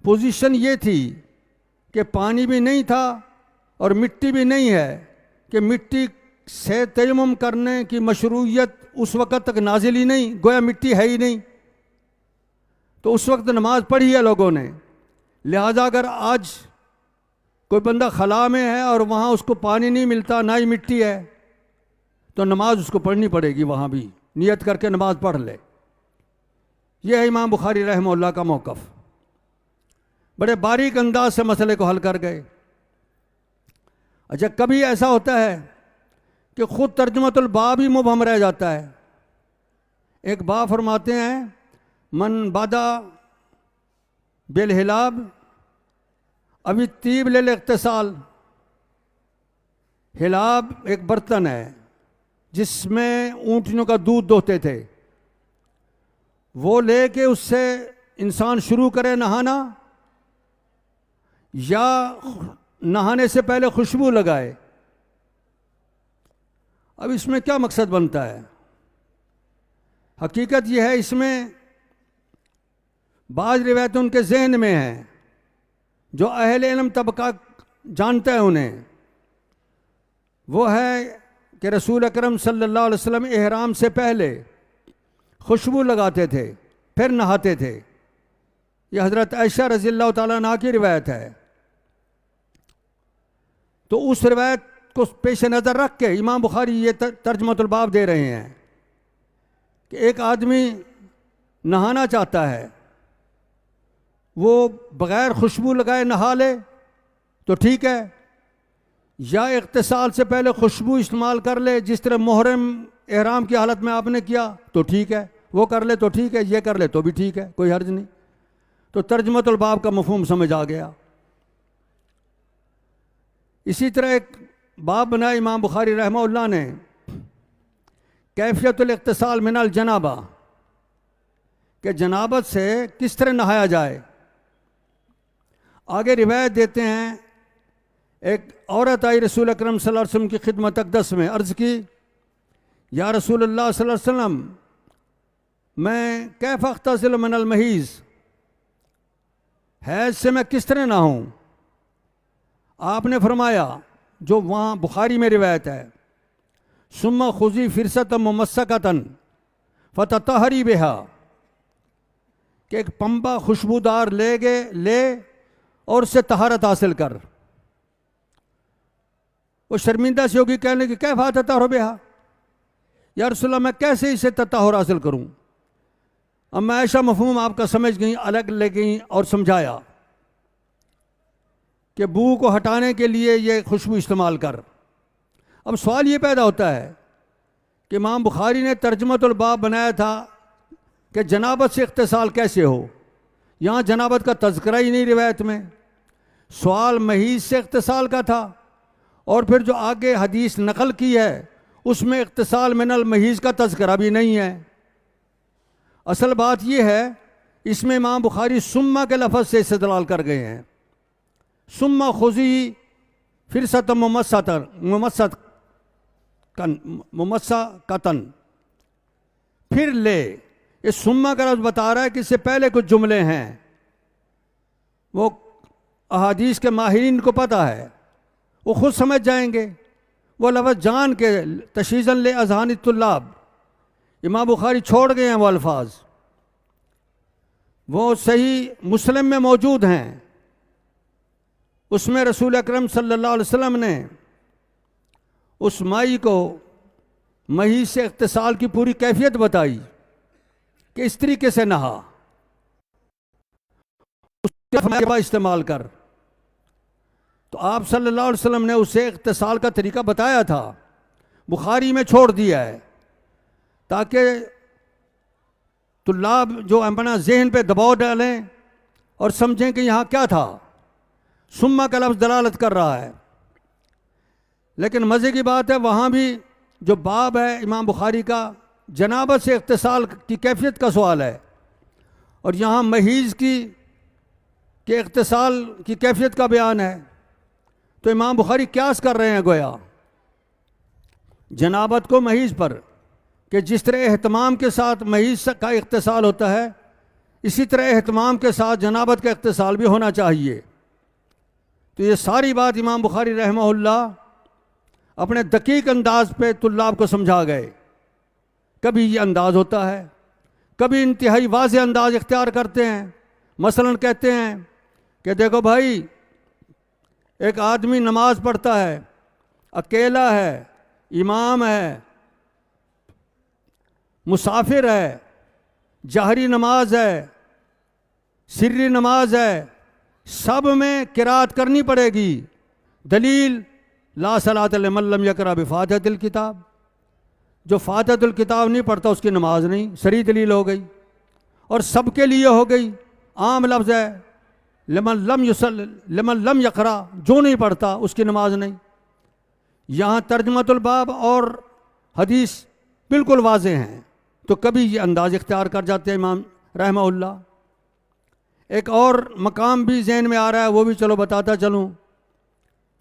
पोजीशन ये थी कि पानी भी नहीं था और मिट्टी भी नहीं है, कि मिट्टी से तयम्मुम करने की मशरूइयत उस वक़्त तक नाजिल ही नहीं, गोया मिट्टी है ही नहीं। तो उस वक्त नमाज पढ़ी है लोगों ने। लिहाजा अगर आज कोई बंदा खला में है और वहाँ उसको पानी नहीं मिलता, ना ही मिट्टी है, तो नमाज उसको पढ़नी पड़ेगी, वहाँ भी नियत करके नमाज पढ़ ले। यह है इमाम बुखारी रहमहुल्लाह का मौक़िफ़। बड़े बारीक अंदाज से मसले को हल कर गए। अच्छा, कभी ऐसा होता है कि ख़ुद तर्जुमतुल बाब ही मुबहम रह जाता है। एक बाब फरमाते हैं, मन बादा बिलहिलाब अभी तीब ले इख्तिसाल। हिलाब एक बर्तन है जिसमें ऊँटनियों का दूध दोहते थे, वो लेके उससे इंसान शुरू करे नहाना, या नहाने से पहले खुशबू लगाए। अब इसमें क्या मकसद बनता है? हकीकत यह है, इसमें बाज़ रिवायतें उनके जहन में हैं, जो अहले इल्म तबका जानता है उन्हें, वो है कि रसूल अकरम सल्लल्लाहु अलैहि वसल्लम इहराम से पहले खुशबू लगाते थे, फिर नहाते थे। यह हज़रत आयशा रज़ियल्लाहु ताला अन्हा की रिवायत है। तो उस रिवायत को पेश नज़र रख के इमाम बुखारी ये तर्जमतुल बाब दे रहे हैं कि एक आदमी नहाना चाहता है, वो बग़ैर खुशबू लगाए नहा ले तो ठीक है, या इग़्तिसाल से पहले खुशबू इस्तेमाल कर ले, जिस तरह मुहर्रम एहराम की हालत में आपने किया तो ठीक है, वो कर ले तो ठीक है, ये कर ले तो भी ठीक है, कोई हर्ज नहीं। तो तर्जमतुल बाब का मफ़हूम समझ आ गया। इसी तरह एक बाब बनाया इमाम बुखारी रहमहुल्लाह ने, कैफियतुल इग़्तिसाल मिनल जनाबा, कि जनाबत से किस तरह नहाया जाए। आगे रिवायत देते हैं, एक औरत आई रसूल अकरम सल्लल्लाहु अलैहि वसल्लम की खिदमत अक़दस में, अर्ज़ की, या रसूलल्लाह सल्लल्लाहु अलैहि वसल्लम, मैं कैफ़ अग़्तसिल मिनल महीज़, हैज़ से मैं किस तरह नहाऊं। आपने फरमाया, जो वहाँ बुखारी में रिवायत है, सुम्मा खुज़ी फ़िरसत मुमस्सकतन फ़ततहरी बिहा, कि एक पंबा खुशबूदार ले और उससे तहारत हासिल कर। वो शर्मिंदा से होगी, कहने की कैफ़ा तताहर बिहा, या रसूलल्लाह मैं कैसे इसे तताहर हासिल करूं। अब मैं ऐसा मफ़हूम आपका समझ गई, अलग ले गई और समझाया कि बू को हटाने के लिए ये खुशबू इस्तेमाल कर। अब सवाल ये पैदा होता है कि इमाम बुखारी ने तर्जमतुल बाब बनाया था कि जनाबत से इग़्तिसाल कैसे हो, यहाँ जनाबत का तज़किरा ही नहीं रिवायत में। सवाल महीज़ से इग़्तिसाल का था, और फिर जो आगे हदीस नकल की है उसमें इग़्तिसाल मिनल महीज़ का तज़किरा भी नहीं है। असल बात यह है, इसमें इमाम बुखारी सुम्मा के लफ्ज़ से इस्तेदलाल कर गए हैं। सुम्मा खुज़ी फ़िरसत मुमस्सकतन, फिर ले। इस सुम्मा का लफ्ज़ बता रहा है कि इससे पहले कुछ जुमले हैं, वो अहादीस के माहिरीन को पता है, वो खुद समझ जाएंगे। वो लफ्ज़ जान के तशीज़न ले अज़हानी तुल्लाब, इमाम बुखारी छोड़ गए हैं वो अल्फाज, वो सही मुस्लिम में मौजूद हैं। उसमें रसूल अकरम सल्लल्लाहु अलैहि वसल्लम ने उस माई को मही से इग़्तिसाल की पूरी कैफियत बताई कि इस तरीके से नहा, उसके इस्तेमाल कर। तो आप सल्लल्लाहु अलैहि वसल्लम ने उसे इग़्तिसाल का तरीका बताया था, बुखारी में छोड़ दिया है ताकि तुल्लाब जो अपना जहन पे दबाव डालें और समझें कि यहाँ क्या था। सुम्मा का लफ्ज़ दलालत कर रहा है। लेकिन मज़े की बात है, वहाँ भी जो बाब है इमाम बुखारी का, जनाबत से इग़्तिसाल की कैफियत का सवाल है, और यहाँ महीज़ की इग़्तिसाल की कैफियत का बयान है। तो इमाम बुखारी क्यास कर रहे हैं गोया जनाबत को महीज़ पर, कि जिस तरह एहतमाम के साथ महीज़ का इग़्तिसाल होता है, इसी तरह एहतमाम के साथ जनाबत का इग़्तिसाल भी होना चाहिए। तो ये सारी बात इमाम बुखारी रहमहुल्लाह अपने दकीक अंदाज पे तुल्लाब को समझा गए। कभी ये अंदाज़ होता है, कभी इंतहाई वाज़ेह अंदाज इख्तियार करते हैं। मसलन कहते हैं कि देखो भाई, एक आदमी नमाज पढ़ता है, अकेला है, इमाम है, मुसाफिर है, जहरी नमाज है, सिर्री नमाज है, सब में किरात करनी पड़ेगी। दलील ला सलात लिमन लम यक़रा बिफ़ातिहतिल किताब, जो फ़ातिहतुल किताब नहीं पढ़ता उसकी नमाज नहीं। सरी दलील हो गई, और सबके लिए हो गई, आम लफ्ज़ है। लिमन लम यकरा, जो नहीं पढ़ता उसकी नमाज नहीं। यहाँ तर्जमतुल बाब और हदीस बिल्कुल वाज़े हैं, तो कभी ये अंदाज इख्तियार कर जाते हैं इमाम रहमहुल्लाह। एक और मकाम भी जहन में आ रहा है, वो भी चलो बताता चलूँ।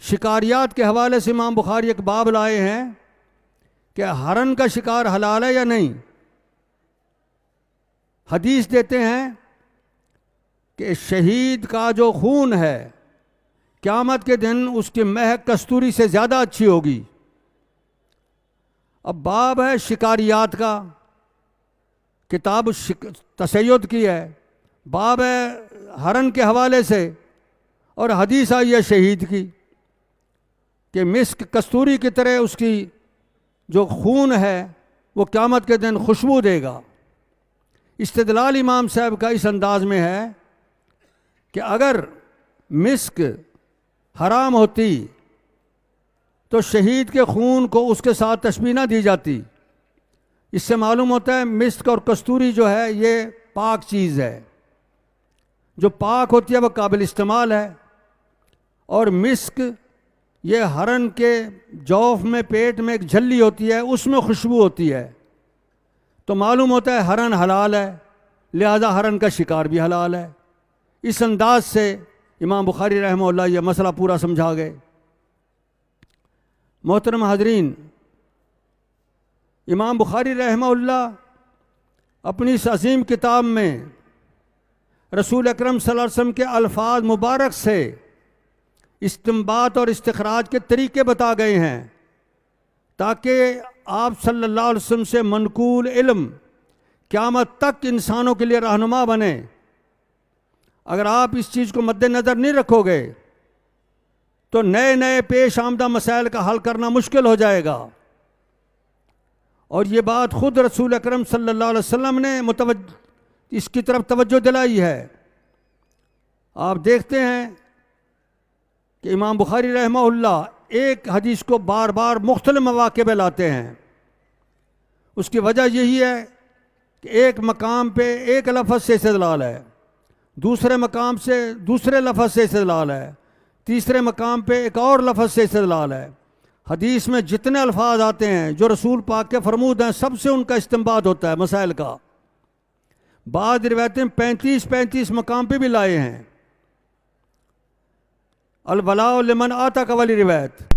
शिकारियात के हवाले से इमाम बुखारी एक बाब लाए हैं कि हरन का शिकार हलाल है या नहीं। हदीस देते हैं कि शहीद का जो खून है क़यामत के दिन उसकी महक कस्तूरी से ज़्यादा अच्छी होगी। अब बाब है शिकारियात का, किताब तसय्युद की है, बाब है हरन के हवाले से, और हदीस आई है शहीद की कि मिस्क कस्तूरी की तरह उसकी जो खून है वो क़यामत के दिन खुशबू देगा। इस्तिदलाल इमाम साहब का इस अंदाज में है कि अगर मिस्क हराम होती तो शहीद के खून को उसके साथ तशबीह ना दी जाती। इससे मालूम होता है मिस्क और कस्तूरी जो है ये पाक चीज़ है, जो पाक होती है वह काबिल इस्तेमाल है। और मिस्क ये हरन के जौफ में, पेट में एक झल्ली होती है, उसमें खुशबू होती है, तो मालूम होता है हरन हलाल है, लिहाजा हरन का शिकार भी हलाल है। इस अंदाज से इमाम बुखारी रहमहुल्लाह ये मसला पूरा समझा गए। मोहतरम हाज़रीन, इमाम बुखारी रहमहुल्लाह अपनी इस अजीम किताब में रसूल अकरम सल्लल्लाहु अलैहि वसल्लम के अल्फाज मुबारक से इस्तिंबात और इस्तिखराज के तरीके बता गए हैं, ताकि आप सल्लल्लाहु अलैहि वसल्लम से मनकूल इल्म क़यामत तक इंसानों के लिए रहनुमा बने। अगर आप इस चीज़ को मद्देनज़र नहीं रखोगे तो नए नए पेश आमदा मसाइल का हल करना मुश्किल हो जाएगा। और ये बात खुद रसूल अकरम सल्लल्लाहु अलैहि वसल्लम ने इसकी तरफ तवज्जो दिलाई है। आप देखते हैं कि इमाम बुखारी रहमहुल्लाह एक हदीस को बार बार मुख्तलिफ मवाक़े पे लाते हैं। उसकी वजह यही है कि एक मकाम पे एक लफ्ज़ से इस्तेदलाल है, दूसरे मकाम से दूसरे लफ्ज़ से इस्तेदलाल है, तीसरे मकाम पे एक और लफ्ज़ से इस्तेदलाल है। हदीस में जितने अल्फाज आते हैं जो रसूल पाक के फरमूद हैं, सबसे उनका इस्तिंबात होता है मसाइल का। बाद रिवायतें 35-35 मकाम पे भी लाए हैं। अल-वलाउ लिमन आता का वाली रिवायत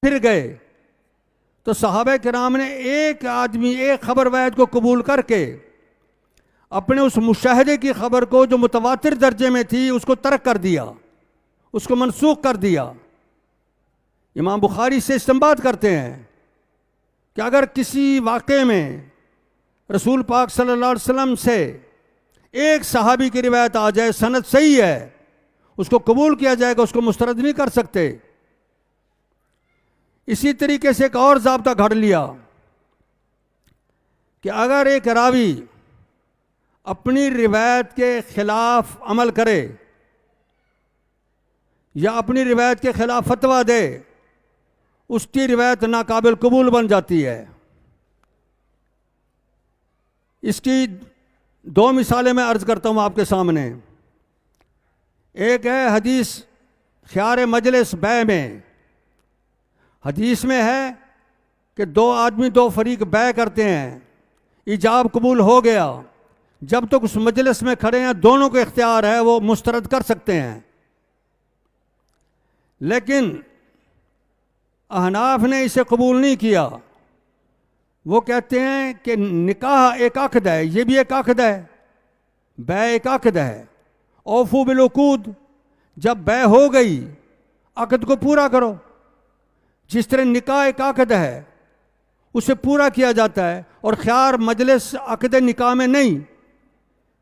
फिर गए तो सहाबा किराम ने एक आदमी एक खबर वाहिद को कबूल करके अपने उस मुशाहिदे की खबर को जो मुतवातिर दर्जे में थी उसको तर्क कर दिया, उसको मनसूख कर दिया। इमाम बुखारी से इस्तिंबात करते हैं कि अगर किसी वाक़े में रसूल पाक सल्लल्लाहु अलैहि वसल्लम से एक सहाबी की रिवायत आ जाए, सनद सही है, उसको कबूल किया जाएगा, उसको मुस्तरद नहीं कर सकते। इसी तरीके से एक और ज़ाब्ता घड़ लिया कि अगर एक रावी अपनी रिवायत के खिलाफ अमल करे या अपनी रिवायत के खिलाफ फतवा दे, उसकी रिवायत नाकाबिल कबूल बन जाती है। इसकी दो मिसालें मैं अर्ज़ करता हूँ आपके सामने। एक है हदीस ख़ियार मजलिस बै में। हदीस में है कि दो आदमी दो फरीक बै करते हैं, इजाब कबूल हो गया, जब तक उस मजलिस में खड़े हैं दोनों को इख्तियार है, वो मुस्तरद कर सकते हैं। लेकिन अहनाफ ने इसे कबूल नहीं किया। वो कहते हैं कि निकाह एक अक़द है, ये भी एक अक़द है, बै एक अक़द है। औफू बिलउक़ूद, जब बै हो गई अक़द को पूरा करो। जिस तरह निकाह एक अक़द है उसे पूरा किया जाता है और ख़ियार मजलिस अक़द निकाह में नहीं,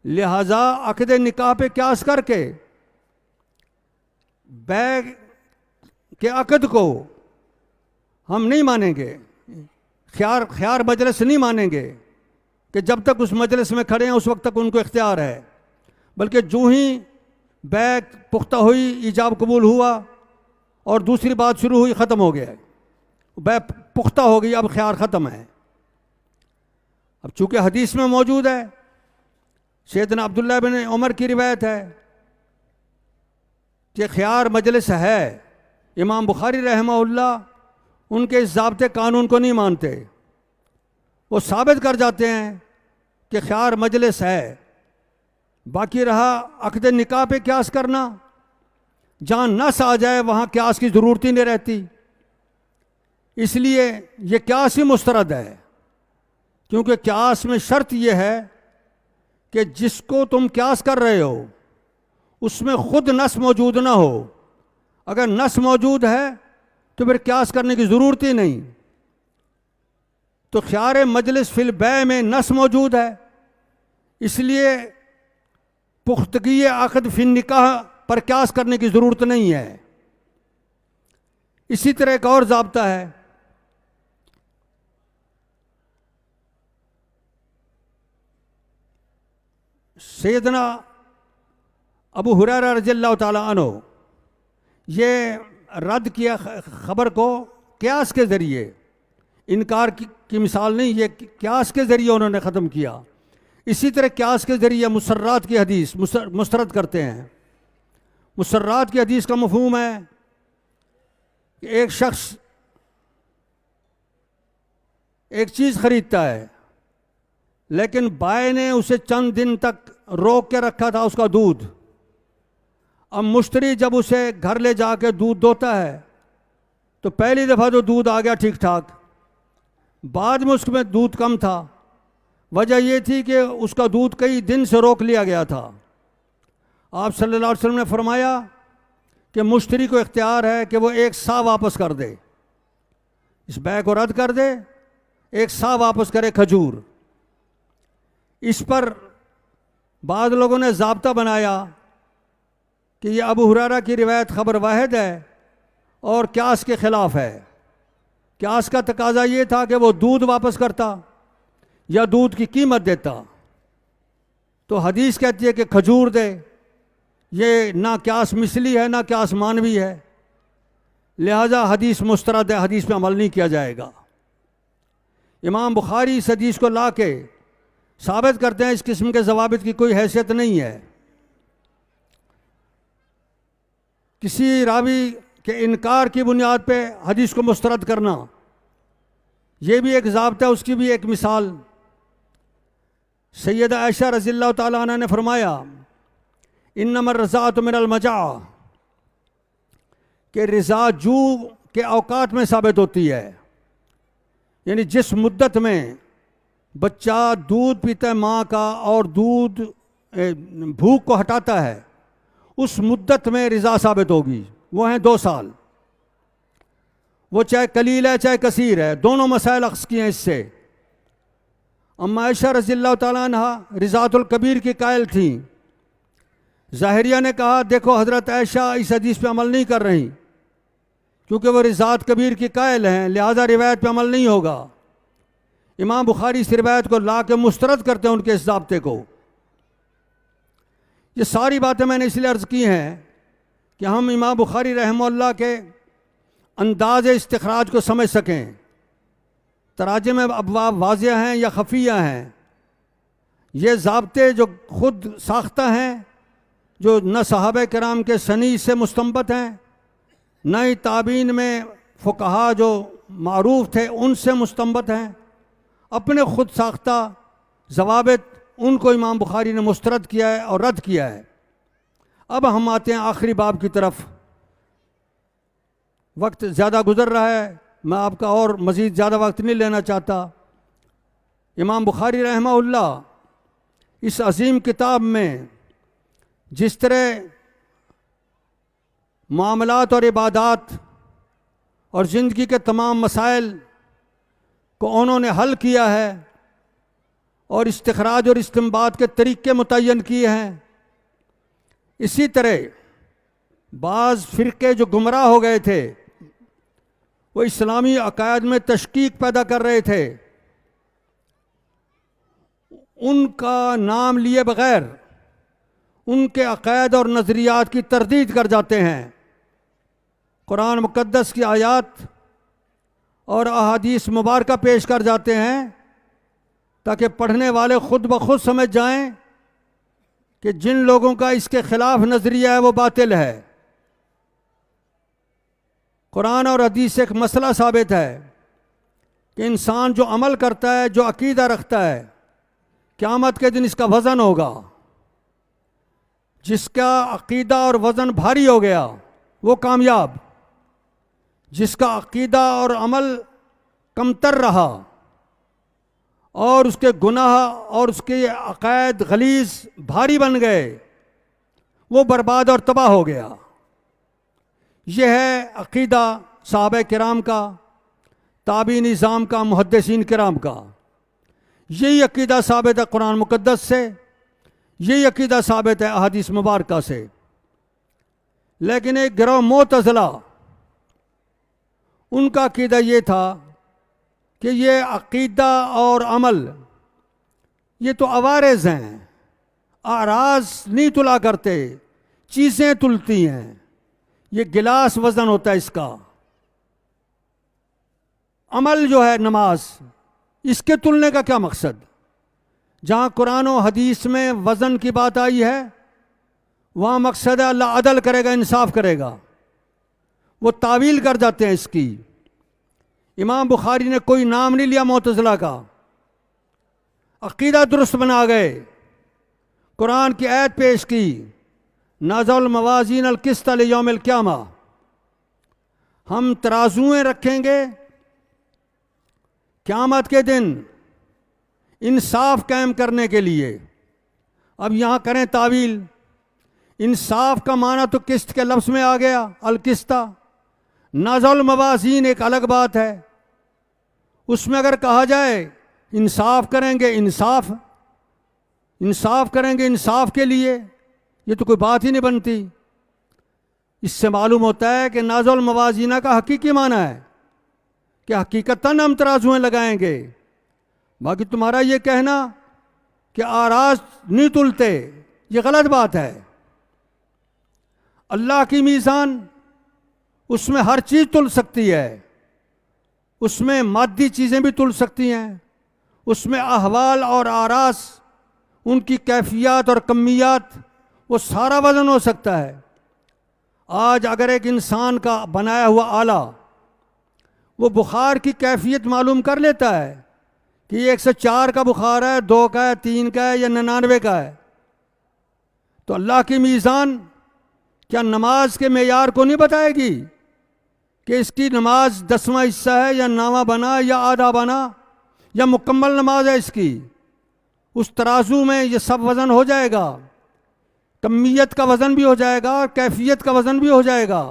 लिहाजा अक़द निकाह पे क़यास करके बै के अक़द को हम नहीं मानेंगे, ख़ियार मजलिस नहीं मानेंगे कि जब तक उस मजलिस में खड़े हैं उस वक्त तक उनको इख्तियार है, बल्कि जो ही बै पुख्ता हुई, ईजाब कबूल हुआ और दूसरी बात शुरू हुई, ख़त्म हो गया, बै पुख्ता हो गई, अब ख़ियार ख़त्म है। अब चूँकि हदीस में मौजूद है, सैयदना अब्दुल्लाह बिन उमर की रिवायत है कि ख़ियार मजलिस है। इमाम बुखारी रहमहुल्लाह उनके इस ज़ाब्ते कानून को नहीं मानते। वो साबित कर जाते हैं कि ख़ियार मजलिस है। बाकी रहा अक़द निकाह पे क़यास करना, जहाँ नस आ जाए वहाँ क़यास की ज़रूरत ही नहीं रहती, इसलिए ये क़यास ही मुस्तरद है। क्योंकि क़यास में शर्त यह है कि जिसको तुम क़यास कर रहे हो उसमें ख़ुद नस मौजूद ना हो। अगर नस मौजूद है तो फिर क़यास करने की ज़रूरत ही नहीं। तो ख़ियार मजलिस फिल बै में नस मौजूद है, इसलिए पुख्तगी अक़द फिन निकाह पर क़यास करने की ज़रूरत नहीं है। इसी तरह एक और ज़ाब्ता है, सैयदना अबू हुरैरा रज़ियल्लाहु ताला अन्हु ये रद्द किया ख़बर को क़यास के ज़रिए, इनकार की मिसाल नहीं, ये क़यास के ज़रिए उन्होंने ख़त्म किया। इसी तरह क़यास के ज़रिए मुसर्रात की हदीस मुस्तरद करते हैं। मुसर्रात की हदीस का मफ़हूम है कि एक शख्स एक चीज़ ख़रीदता है, लेकिन बाय ने उसे चंद दिन तक रोक के रखा था, उसका दूध। अब मुश्तरी जब उसे घर ले जाके दूध दोता है तो पहली दफ़ा तो दूध आ गया ठीक ठाक, बाद में उसमें दूध कम था। वजह यह थी कि उसका दूध कई दिन से रोक लिया गया था। आप सल्लल्लाहु अलैहि वसल्लम ने फरमाया कि मुश्तरी को इख्तियार है कि वो एक सा वापस कर दे, इस बै को रद्द कर दे, एक सा वापस करे खजूर। इस पर बाद लोगों ने ज़ाब्ता बनाया कि यह अबू हुरैरा की रिवायत ख़बर वाहिद है और क़यास के ख़िलाफ़ है। क़यास का तकाजा ये था कि वो दूध वापस करता या दूध की कीमत देता, तो हदीस कहती है कि खजूर दे। ये ना क़यास मिसली है ना क़यास मानवी है, लिहाजा हदीस मुस्तरद है, हदीस पे अमल नहीं किया जाएगा। इमाम बुखारी इस हदीस को ला के साबित करते हैं इस किस्म के ज़वाबित की कोई हैसियत नहीं है। किसी रावी के इनकार की बुनियाद पे हदीस को मुस्तरद करना, ये भी एक ज़ाब्ता है। उसकी भी एक मिसाल सैयदा आयशा रज़ियल्लाहु ताला अन्हा ने फरमाया, इन्नमा रज़ाअतु मिनल मजा, कि रज़ा जू के औकात में साबित होती है। यानी जिस मुद्दत में बच्चा दूध पीता है माँ का और दूध भूख को हटाता है, उस मुद्दत में रिज़ा साबित होगी, वो है 2 साल। वो चाहे कलील है चाहे कसीर है, दोनों मसाइल अक्स किए हैं इससे। अम्मा आयशा रज़ियल्लाहु ताला अन्हा रिज़ातुल कबीर की कायल थी। ज़ाहिरिया ने कहा देखो हज़रत आयशा इस हदीस पे अमल नहीं कर रही क्योंकि वो रिज़ात कबीर की कायल हैं, लिहाजा रिवायत पे अमल नहीं होगा। इमाम बुखारी इस रिवायत को ला के मुस्तरद करते हैं उनके इस ज़ाब्ते को। ये सारी बातें मैंने इसलिए अर्ज़ की हैं कि हम इमाम बुखारी रहमहुल्लाह के अंदाज़ इस्तिखराज को समझ सकें। तराजे में अबवाब वाज़िह हैं या खफिया हैं, ये ज़ाब्ते जो खुद साख्ता हैं, जो न सहाबा किराम के सनी से मुस्तंबत हैं, न ही ताबीन में फ़ुक़हा जो मारूफ थे उनसे मुस्तंबत हैं, अपने खुद साख्ता ज़वाबित उनको इमाम बुखारी ने मुस्तरद किया है और रद्द किया है। अब हम आते हैं आखिरी बाब की तरफ। वक्त ज़्यादा गुज़र रहा है, मैं आपका और मज़ीद ज़्यादा वक्त नहीं लेना चाहता। इमाम बुखारी रहमहुल्लाह इस अजीम किताब में जिस तरह मामलात और इबादात और ज़िंदगी के तमाम मसाइल को उन्होंने हल किया है और इस्तिखराज और इस्तिंबात के तरीक़े मुतय्यन किए हैं, इसी तरह बाज़ फ़िरक़े जो गुमराह हो गए थे, वो इस्लामी अकायद में तशकीक पैदा कर रहे थे, उनका नाम लिए बग़ैर उनके अकायद और नज़रियात की तरदीद कर जाते हैं। कुरान मुक़द्दस की आयात और अहादीस मुबारका पेश कर जाते हैं ताकि पढ़ने वाले ख़ुद ब खुद समझ जाएं कि जिन लोगों का इसके ख़िलाफ़ नज़रिया है वो बातिल है। कुरान और हदीस से एक मसला साबित है कि इंसान जो अमल करता है, जो अकीदा रखता है, क़यामत के दिन इसका वज़न होगा। जिसका अकीदा और वज़न भारी हो गया वो कामयाब, जिसका अकीदा और अमल कमतर रहा और उसके गुनाह और उसके अकायद गलीज़ भारी बन गए, वो बर्बाद और तबाह हो गया। यह है अकीदा सहाबा किराम का, ताबी निज़ाम का, मुहद्दिसीन किराम का। यही अकीदा साबित है कुरान मुक़द्दस से, यही अकीदा साबित है अहादीस मुबारका से। लेकिन एक गिरोह मुअतज़िला, उनका अकीदा ये था कि ये अकीदा और अमल ये तो अवारिज़ हैं, आराज नहीं तुला करते, चीज़ें तुलती हैं। ये गिलास वज़न होता है इसका। अमल जो है नमाज, इसके तुलने का क्या मकसद? जहाँ कुरान और हदीस में वज़न की बात आई है वहाँ मकसद है अल्लाह अदल करेगा, इंसाफ करेगा। वो तावील कर जाते हैं इसकी। इमाम बुखारी ने कोई नाम नहीं लिया मुअतज़िला का, अक़ीदा दुरुस्त बना गए, कुरान की आयत पेश की, नाज़ल मवाज़ीन अल क़िस्त लियौमिल क़ियामा, हम तराज़ुएँ रखेंगे क़यामत के दिन इंसाफ कायम करने के लिए। अब यहाँ करें तावील, इंसाफ का माना तो किस्त के लफ्ज़ में आ गया, अल क़िस्ता। नाज़ल मवाज़ीन एक अलग बात है, उसमें अगर कहा जाए इंसाफ करेंगे, इंसाफ करेंगे इंसाफ के लिए, ये तो कोई बात ही नहीं बनती। इससे मालूम होता है कि नाज़ल मवाज़ीना का हकीकी माना है कि हकीकतन हम तराजुएँ लगाएंगे। बाकी तुम्हारा ये कहना कि आराज नहीं तुलते, ये गलत बात है। अल्लाह की मीज़ान, उसमें हर चीज़ तुल सकती है, उसमें मादी चीज़ें भी तुल सकती हैं, उसमें अहवाल और आरास, उनकी कैफियत और कमियात, वो सारा वज़न हो सकता है। आज अगर एक इंसान का बनाया हुआ आला वो बुखार की कैफियत मालूम कर लेता है कि 104 का बुखार है, 2 का है, 3 का है या 99 का है, तो अल्लाह की मीज़ान क्या नमाज के मेयार को नहीं बताएगी कि इसकी नमाज 10वां हिस्सा है या 9वां बना या आधा बना या मुकम्मल नमाज है इसकी, उस तराजू में ये सब वज़न हो जाएगा। कमियत का वज़न भी हो जाएगा और कैफियत का वज़न भी हो जाएगा।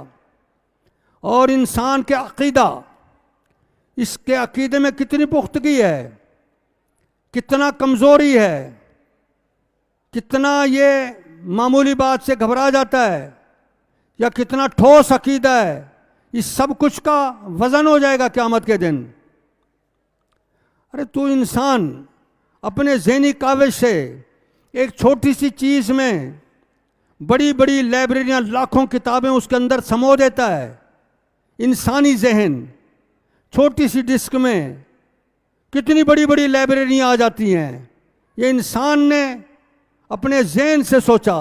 और इंसान के अकीदा, इसके अकीदे में कितनी पुख्तगी है, कितना कमज़ोरी है, कितना ये मामूली बात से घबरा जाता है या कितना ठोस अकीदा है, इस सब कुछ का वज़न हो जाएगा क़यामत के दिन। अरे तू इंसान अपने ज़हनी काविश से एक छोटी सी चीज़ में बड़ी बड़ी लाइब्रेरियाँ, लाखों किताबें उसके अंदर समो देता है। इंसानी जहन छोटी सी डिस्क में कितनी बड़ी बड़ी लाइब्रेरियाँ आ जाती हैं। ये इंसान ने अपने जहन से सोचा।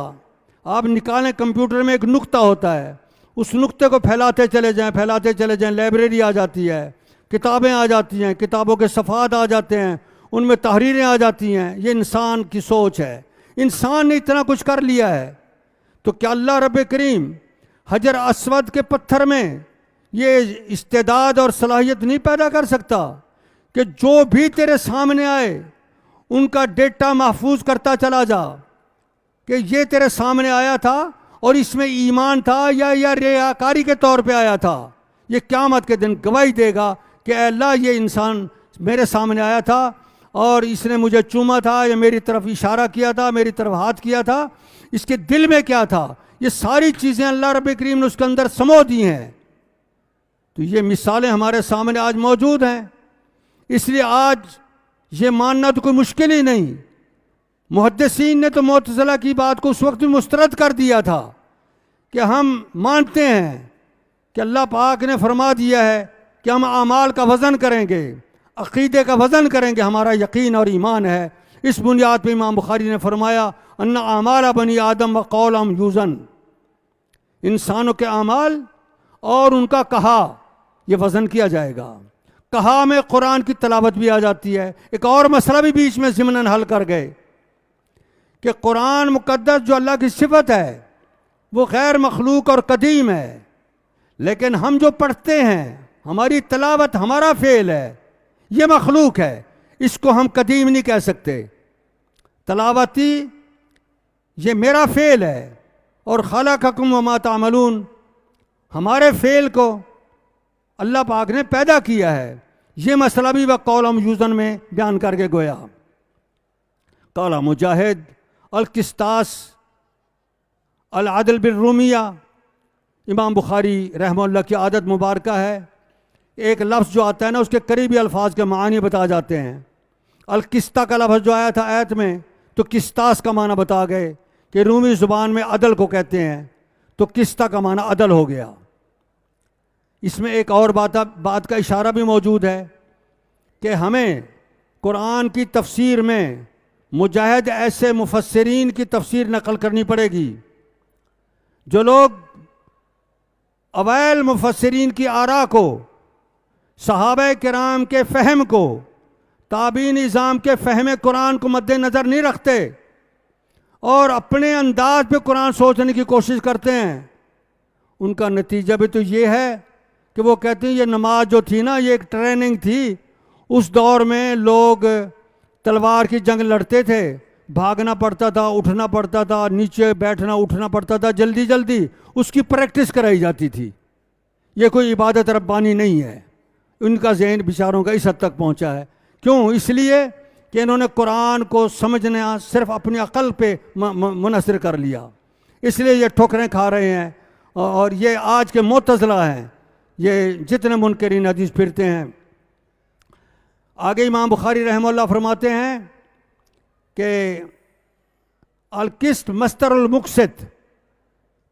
आप निकालें, कंप्यूटर में एक नुक्ता होता है, उस नुक्ते को फैलाते चले जाएं, फैलाते चले जाएं, लाइब्रेरी आ जाती है, किताबें आ जाती हैं, किताबों के सफ़ात आ जाते हैं, उनमें तहरीरें आ जाती हैं। ये इंसान की सोच है। इंसान ने इतना कुछ कर लिया है, तो क्या अल्लाह रब करीम हजर अस्वद के पत्थर में ये इस्तेदाद और सलाहियत नहीं पैदा कर सकता कि जो भी तेरे सामने आए उनका डेटा महफूज करता चला जा, कि ये तेरे सामने आया था और इसमें ईमान था या रियाकारी के तौर पे आया था। ये क़यामत के दिन गवाही देगा कि अल्लाह, ये इंसान मेरे सामने आया था और इसने मुझे चूमा था या मेरी तरफ इशारा किया था, मेरी तरफ हाथ किया था, इसके दिल में क्या था, ये सारी चीज़ें अल्लाह रब करीम ने उसके अंदर समो दी हैं। तो ये मिसालें हमारे सामने आज मौजूद हैं। इसलिए आज ये मानना तो कोई मुश्किल ही नहीं। मुहद्दिसीन ने तो मुअतज़िला की बात को उस वक्त भी मुस्तरद कर दिया था कि हम मानते हैं कि अल्लाह पाक ने फरमा दिया है कि हम आमाल का वज़न करेंगे, अक़ीदे का वज़न करेंगे, हमारा यकीन और ईमान है। इस बुनियाद पर इमाम बुखारी ने फरमाया, अन्ना आमाल बनी आदम व कौलम यूज़न, इंसानों के आमाल और उनका कहा ये वज़न किया जाएगा। कहा में कुरान की तलावत भी आ जाती है। एक और मसला भी बीच में ज़िमनन हल कर गए कि कुरान मुक़द्दस जो अल्लाह की सिफत है वो गैर मखलूक और कदीम है, लेकिन हम जो पढ़ते हैं, हमारी तलावत, हमारा फ़ेल है, ये मखलूक है, इसको हम कदीम नहीं कह सकते। तलावती ये मेरा फ़ेल है और खलक़कुम वमा तामलून, हमारे फ़ेल को अल्लाह पाक ने पैदा किया है। ये मसला भी वह कौलम यूज़न में बयान करके गोया। कौला मुजाहिद अल किस्तास अल आदल बिल रूमिया, इमाम बुखारी रहमतुल्लाह की आदत मुबारक है, एक लफ्ज़ जो आता है ना उसके करीबी अल्फाज के मानी बता जाते हैं। अल किस्ता का लफ्ज़ जो आया था आयत में, तो किस्तास का माना बता गए कि रूमी ज़ुबान में अदल को कहते हैं, तो किस्ता का माना अदल हो गया। इसमें एक और बात का इशारा भी मौजूद है कि हमें कुरान की तफसीर में मुजाहिद ऐसे मुफस्सिरीन की तफसीर नकल करनी पड़ेगी जो लोग अवैल मुफस्सिरीन की आरा को, सहाबा किराम के फ़हम को, ताबीन निज़ाम के फ़हम कुरान को मद्देनज़र नहीं रखते और अपने अंदाज पे कुरान सोचने की कोशिश करते हैं। उनका नतीजा भी तो ये है कि वो कहते हैं ये नमाज जो थी ना, ये एक ट्रेनिंग थी। उस दौर में लोग तलवार की जंग लड़ते थे, भागना पड़ता था, उठना पड़ता था, नीचे बैठना उठना पड़ता था, जल्दी जल्दी उसकी प्रैक्टिस कराई जाती थी। ये कोई इबादत रब्बानी नहीं है। उनका जहन बेचारों का इस हद तक पहुंचा है। क्यों? इसलिए कि इन्होंने कुरान को समझना सिर्फ अपनी अक़ल पे मुनहसर कर लिया, इसलिए ये ठोकरें खा रहे हैं। और ये आज के मुअतज़िला हैं, ये जितने मुनकरीन हदीस फिरते हैं। आगे इमाम बुखारी रहमतुल्लाह फरमाते हैं कि अल किस्त मस्तरुल मुक़सिद,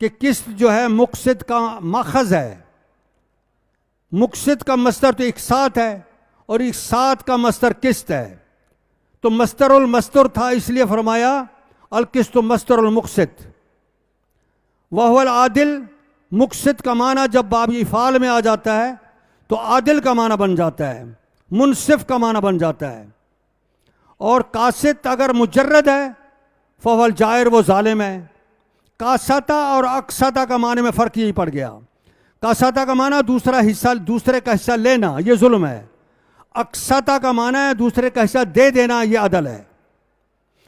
कि किस्त जो है मुक़सिद का माखज़ है। मुक़सिद का मस्तर तो इकसात है और इकसात का मस्तर किस्त है। तो मस्तरुल मस्तर था, इसलिए फरमाया अल किस्त मस्तरुल मुक़सिद। वहुवल आदिल, मुक़सिद का माना जब बाब इफ़ाल में आ जाता है तो आदिल का माना बन जाता है, मुनसिफ का माना बन जाता है। और कासित अगर मुजर्रद है फवल जायर, वो जालिम है। कासता और अक्सता का माने में फ़र्क यही पड़ गया। कासाता का माना दूसरा हिस्सा, दूसरे का हिस्सा लेना, ये जुल्म है। अक्साता का माना है दूसरे का हिस्सा दे देना, ये अदल है।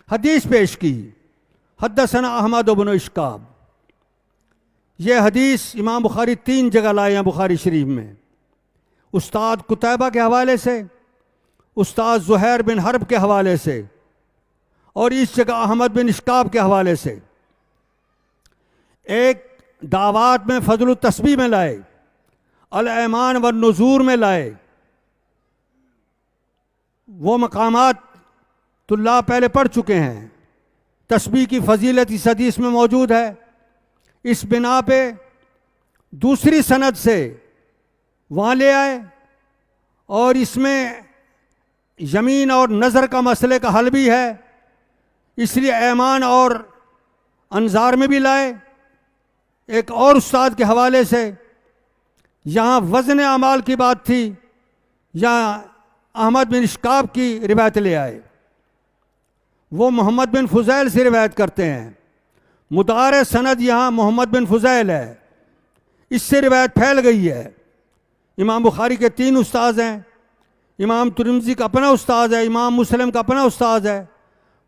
हदीस पेश की, हद्दसना अहमद इब्न इश्काब। ये हदीस इमाम बुखारी 3 जगह लाए हैं बुखारी शरीफ में, उस्ताद कुतैबा के हवाले से, उस्ताद ज़ुहैर बिन हर्ब के हवाले से, और इस जगह अहमद बिन इश्काब के हवाले से। एक दावात में फजल तस्बीह में लाए, अल-ऐमान व नुज़ूर में लाए। वो मकामात तुल्ला पहले पढ़ चुके हैं। तस्बीह की फजीलत इस हदीस में मौजूद है। इस बिना पे दूसरी सनद से वहाँ ले आए, और इसमें यमीन और नज़र का मसले का हल भी है, इसलिए ऐमान और अंजार में भी लाए। एक और उस्ताद के हवाले से यहाँ वज़न अमाल की बात थी, यहाँ अहमद बिन इश्काब की रिवायत ले आए। वो मोहम्मद बिन फुज़ैल से रिवायत करते हैं। मुतार सनद यहाँ मोहम्मद बिन फुज़ैल है, इससे रिवायत फैल गई है। इमाम बुखारी के 3 उस्ताद हैं, इमाम तिरमिज़ी का अपना उस्ताद है, इमाम मुस्लिम का अपना उस्ताद है।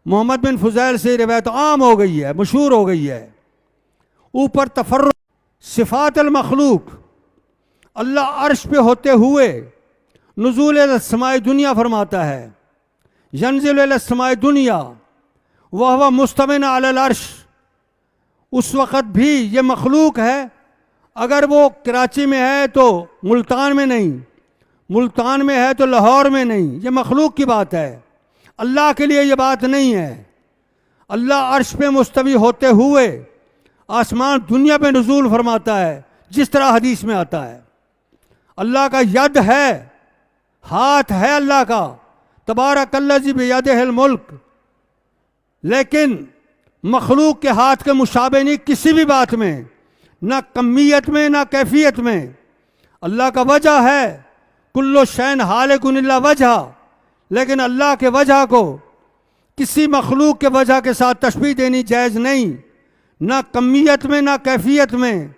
मोहम्मद बिन फुज़ैल से रिवायत आम हो गई है, मशहूर हो गई है। ऊपर तफर्रुद सिफ़ात अल मखलूक, अल्लाह अर्श पे होते हुए नुज़ूल इला समाए दुनिया फरमाता है। यंज़िल इला समाए दुनिया वह मुस्तमिन अलल अर्श, उस वक़्त भी ये मखलूक है। अगर वो कराची में है तो मुल्तान में नहीं, मुल्तान में है तो लाहौर में नहीं, ये मखलूक की बात है। अल्लाह के लिए ये बात नहीं है। अल्लाह अर्श पे मुस्तवी होते हुए आसमान दुनिया पे नुज़ूल फरमाता है, जिस तरह हदीस में आता है। अल्लाह का यद है, हाथ है अल्लाह का, तबारकल्लज़ी बियदिहिल मुल्क। लेकिन मखलूक के हाथ के मुशाबे नहीं किसी भी बात में, ना कमियत में ना कैफियत में। अल्लाह का वजह है, कुल्लु शैन हालिकुन इल्ला वजह, लेकिन अल्लाह के वजह को किसी मखलूक के वजह के साथ तशबीह देनी जायज़ नहीं, ना कमियत में ना कैफियत में।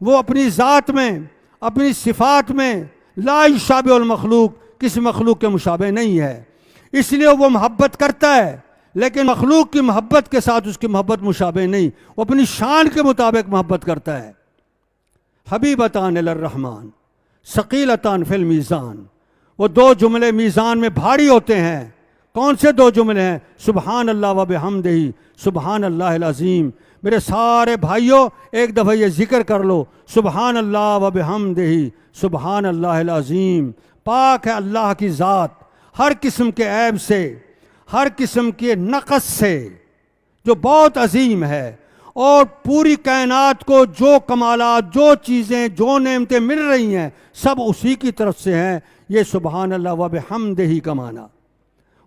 वो अपनी ज़ात में, अपनी सिफ़ात में ला युशाबिहुल मखलूक, किसी मखलूक के मुशाबे नहीं है। इसलिए वो मोहब्बत करता है, लेकिन मखलूक की मोहब्बत के साथ उसकी मोहब्बत मुशाबे नहीं, वो अपनी शान के मुताबिक मोहब्बत करता है। हबीबतान इलर रहमान सकीलतान फिल मीज़ान, वो 2 जुमले मीज़ान में भारी होते हैं। कौन से 2 जुमले हैं? सुबहान अल्लाह व बिहम्दिही सुबहान अल्लाहिल अज़ीम। मेरे सारे भाइयों एक दफ़ा ये जिक्र कर लो, सुबहान अल्लाह व बिहम्दिही सुबहान अल्लाहिल अज़ीम। पाक है अल्लाह की ज़ात हर किस्म के ऐब से, हर किस्म के नक़स से, जो बहुत अजीम है। और पूरी कायनात को जो कमालात, जो चीज़ें, जो नेमतें मिल रही हैं, सब उसी की तरफ से हैं। ये सुबहान अल्लाह व बिहम्दिही का माना,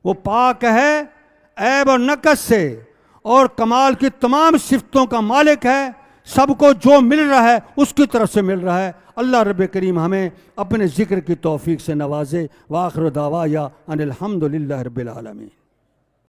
वो पाक है ऐब और नक़स से, और कमाल की तमाम सिफ़तों का मालिक है। सबको जो मिल रहा है उसकी तरफ से मिल रहा है। अल्लाह रब्बे करीम हमें अपने ज़िक्र की तौफ़ीक़ से नवाज़े। व आखिर दावा या अनिल हम्दुलिल्लाहि रब्बिल आलमीन।